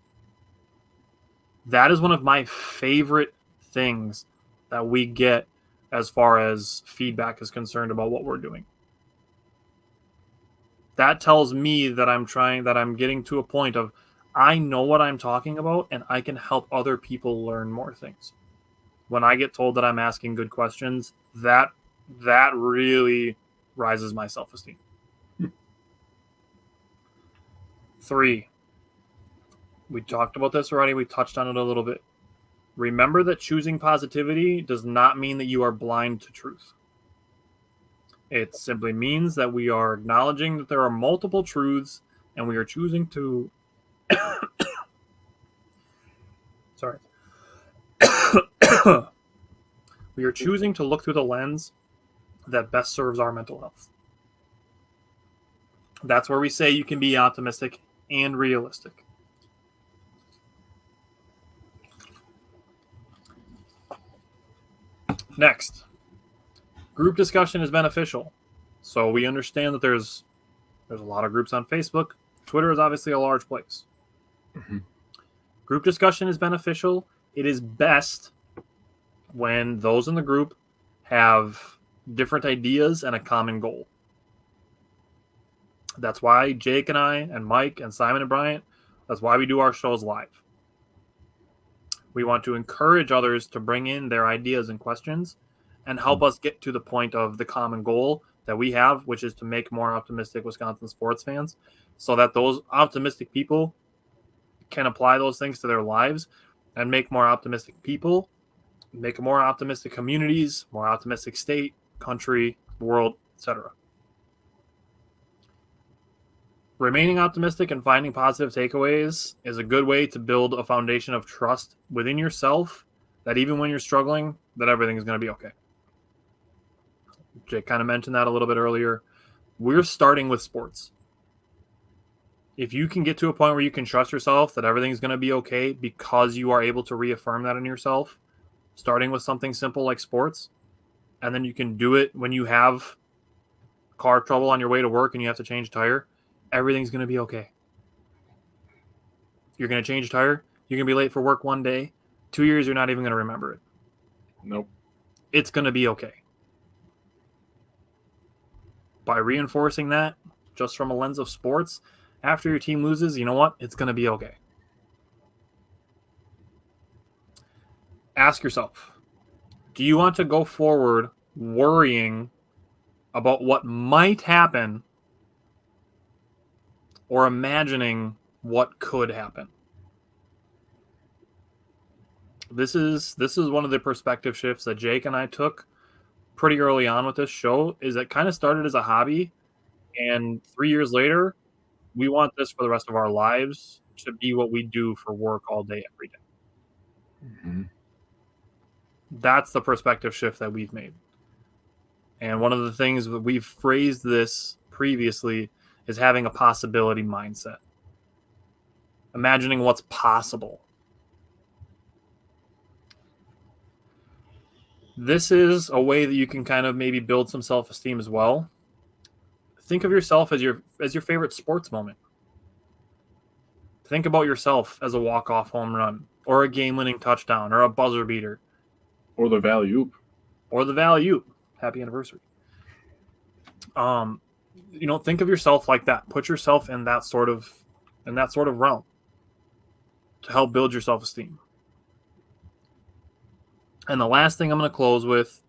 That is one of my favorite things that we get as far as feedback is concerned about what we're doing. That tells me that I'm getting to a point of I know what I'm talking about and I can help other people learn more things. When I get told that I'm asking good questions, that really rises my self-esteem. 3, we talked about this already. We touched on it a little bit. Remember that choosing positivity does not mean that you are blind to truth. It simply means that we are acknowledging that there are multiple truths and we are choosing to sorry. We are choosing to look through the lens that best serves our mental health. That's where we say you can be optimistic and realistic. Next, group discussion is beneficial. So we understand that there's a lot of groups on Facebook. Twitter is obviously a large place. Mm-hmm. Group discussion is beneficial. It is best when those in the group have different ideas and a common goal. That's why Jake and I and Mike and Simon and Bryant, that's why we do our shows live. We want to encourage others to bring in their ideas and questions and help us get to the point of the common goal that we have, which is to make more optimistic Wisconsin sports fans so that those optimistic people can apply those things to their lives and make more optimistic people, make more optimistic communities, more optimistic state, country, world, etc. Remaining optimistic and finding positive takeaways is a good way to build a foundation of trust within yourself that even when you're struggling, that everything is going to be okay. Jake kind of mentioned that a little bit earlier. We're starting with sports. If you can get to a point where you can trust yourself that everything's going to be okay because you are able to reaffirm that in yourself, starting with something simple like sports, and then you can do it when you have car trouble on your way to work and you have to change a tire, everything's going to be okay. You're going to change a tire. You're going to be late for work one day. 2 years, you're not even going to remember it. Nope. It's going to be okay. By reinforcing that, just from a lens of sports, after your team loses, you know what? It's going to be okay. Ask yourself, do you want to go forward worrying about what might happen or imagining what could happen? This is one of the perspective shifts that Jake and I took pretty early on with this show. Is it kind of started as a hobby, and 3 years later, we want this for the rest of our lives to be what we do for work all day, every day. Mm-hmm. That's the perspective shift that we've made. And one of the things that we've phrased this previously is having a possibility mindset. Imagining what's possible. This is a way that you can kind of maybe build some self-esteem as well. Think of yourself as your favorite sports moment. Think about yourself as a walk-off home run or a game-winning touchdown or a buzzer beater. Or the value. Or the value. Happy anniversary. Think of yourself like that. Put yourself in that sort of realm to help build your self-esteem. And the last thing I'm going to close with,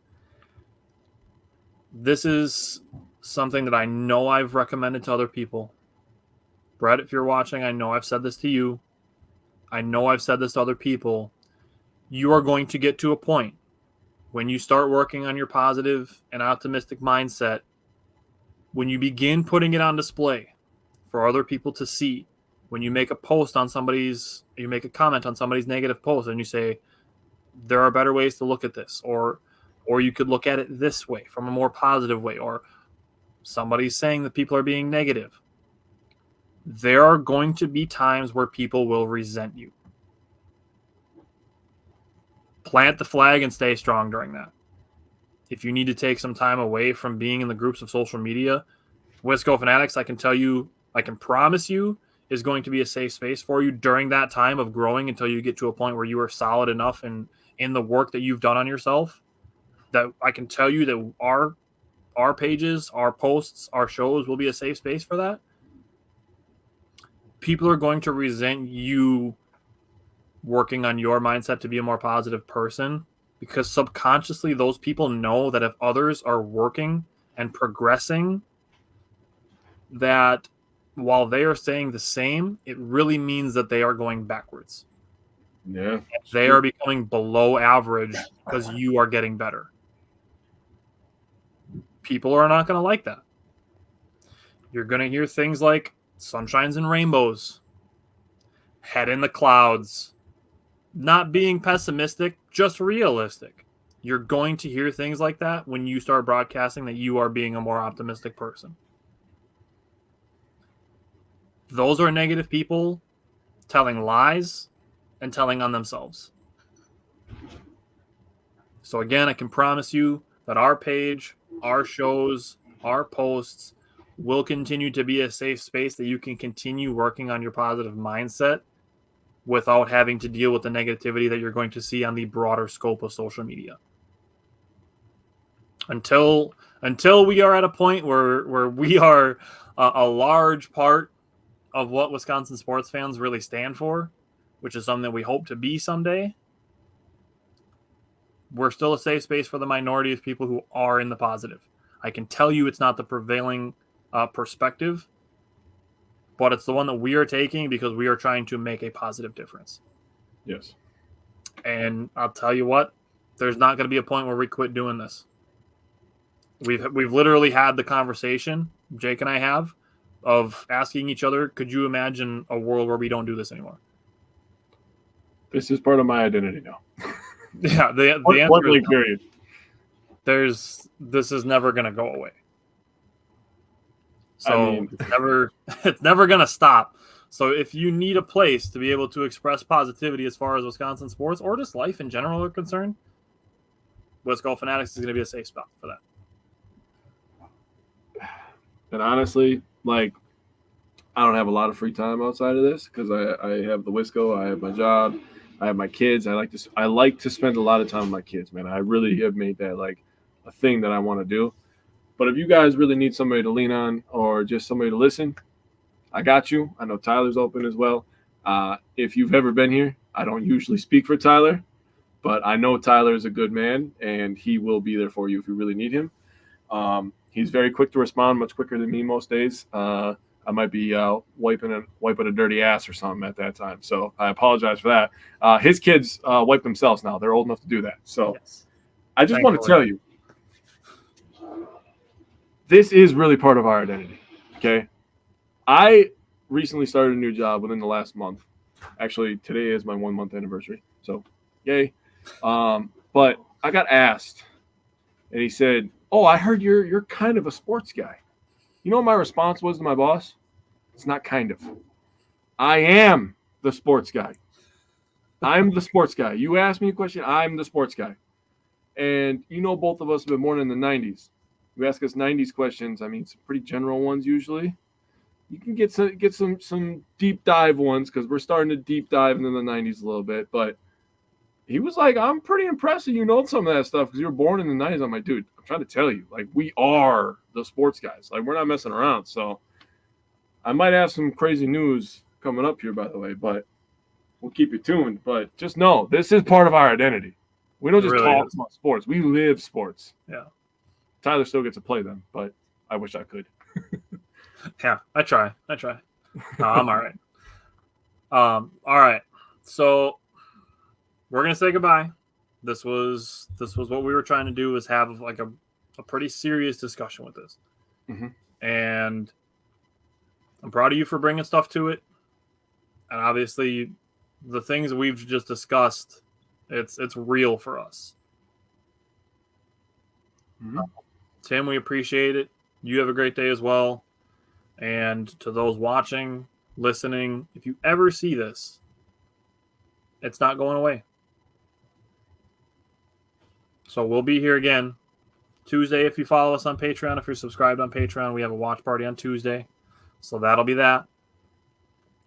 this is something that I know I've recommended to other people. Brett, if you're watching, I know I've said this to you. I know I've said this to other people. You are going to get to a point when you start working on your positive and optimistic mindset, when you begin putting it on display for other people to see, when you make a post on you make a comment on somebody's negative post and you say, there are better ways to look at this, or you could look at it this way from a more positive way, or somebody's saying that people are being negative. There are going to be times where people will resent you. Plant the flag and stay strong during that. If you need to take some time away from being in the groups of social media, Wisco Fanatics, I can promise you, is going to be a safe space for you during that time of growing until you get to a point where you are solid enough in the work that you've done on yourself, that I can tell you that our pages, our posts, our shows will be a safe space for that. People are going to resent you working on your mindset to be a more positive person, because subconsciously those people know that if others are working and progressing, that while they are staying the same, it really means that they are going backwards. Yeah. They are becoming below average because you are getting better. People are not going to like that. You're going to hear things like sunshines and rainbows, head in the clouds, not being pessimistic, just realistic. You're going to hear things like that when you start broadcasting that you are being a more optimistic person. Those are negative people telling lies and telling on themselves. So again, I can promise you that our page, our shows, our posts will continue to be a safe space that you can continue working on your positive mindset without having to deal with the negativity that you're going to see on the broader scope of social media. Until we are at a point where we are a large part of what Wisconsin sports fans really stand for, which is something that we hope to be someday, we're still a safe space for the minority of people who are in the positive. I can tell you it's not the prevailing perspective, but it's the one that we are taking because we are trying to make a positive difference. Yes. And I'll tell you what, there's not going to be a point where we quit doing this. We've literally had the conversation, Jake and I have, of asking each other, could you imagine a world where we don't do this anymore? This is part of my identity now. Yeah, the answer is no. Period. This is never going to go away. So I mean, it's never going to stop. So if you need a place to be able to express positivity as far as Wisconsin sports or just life in general are concerned, Wisco Fanatics is going to be a safe spot for that. And honestly, I don't have a lot of free time outside of this because I have the Wisco, I have my job, I have my kids. I like to spend a lot of time with my kids, man. I really have made that like a thing that I want to do. But if you guys really need somebody to lean on or just somebody to listen, I got you. I know Tyler's open as well. If you've ever been here, I don't usually speak for Tyler, but I know Tyler is a good man, and he will be there for you if you really need him. He's very quick to respond, much quicker than me most days. I might be wiping a dirty ass or something at that time, so I apologize for that. His kids wipe themselves now; they're old enough to do that. So Yes. I just want to tell you, this is really part of our identity. Okay, I recently started a new job within the last month. Actually, today is my 1 month anniversary, so yay! But I got asked, and he said, "Oh, I heard you're kind of a sports guy." You know what my response was to my boss? It's not kind of. I am the sports guy. I'm the sports guy. You ask me a question, I'm the sports guy. And you know, both of us have been born in the 90s. You ask us 90s questions, I mean, some pretty general ones usually. You can get some deep dive ones because we're starting to deep dive into the 90s a little bit. But he was like, I'm pretty impressed that you know some of that stuff because you were born in the 90s. I'm like, dude, I'm trying to tell you, like, we are the sports guys. Like, we're not messing around. So I might have some crazy news coming up here, by the way, but we'll keep you tuned. But just know, this is part of our identity. We don't just really talk is. about sports. We live sports. Yeah. Tyler still gets to play them, but I wish I could. Yeah, I try. No, I'm all right. All right. So we're gonna say goodbye. This was what we were trying to do, is have like a pretty serious discussion with this. Mhm. And I'm proud of you for bringing stuff to it. And obviously, the things we've just discussed, it's real for us. Mhm. Tim, we appreciate it. You have a great day as well. And to those watching, listening, if you ever see this, it's not going away. So we'll be here again Tuesday. If you follow us on Patreon, if you're subscribed on Patreon, we have a watch party on Tuesday. So that'll be that.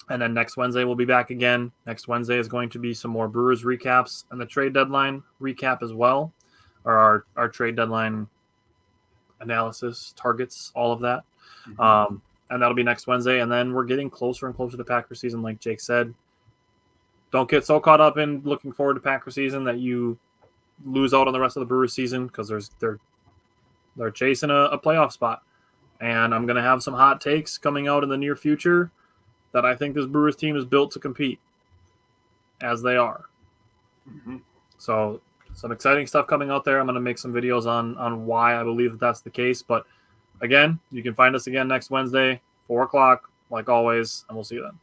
And then next Wednesday, we'll be back again. Next Wednesday is going to be some more Brewers recaps and the trade deadline recap as well, or our trade deadline analysis, targets, all of that. Mhm. And that'll be next Wednesday. And then we're getting closer and closer to Packer season, like Jake said. Don't get so caught up in looking forward to Packer season that you lose out on the rest of the Brewers season, because they're chasing a playoff spot. And I'm going to have some hot takes coming out in the near future that I think this Brewers team is built to compete, as they are. Mhm. So some exciting stuff coming out there. I'm going to make some videos on why I believe that that's the case. But again, you can find us again next Wednesday, 4 o'clock, like always, and we'll see you then.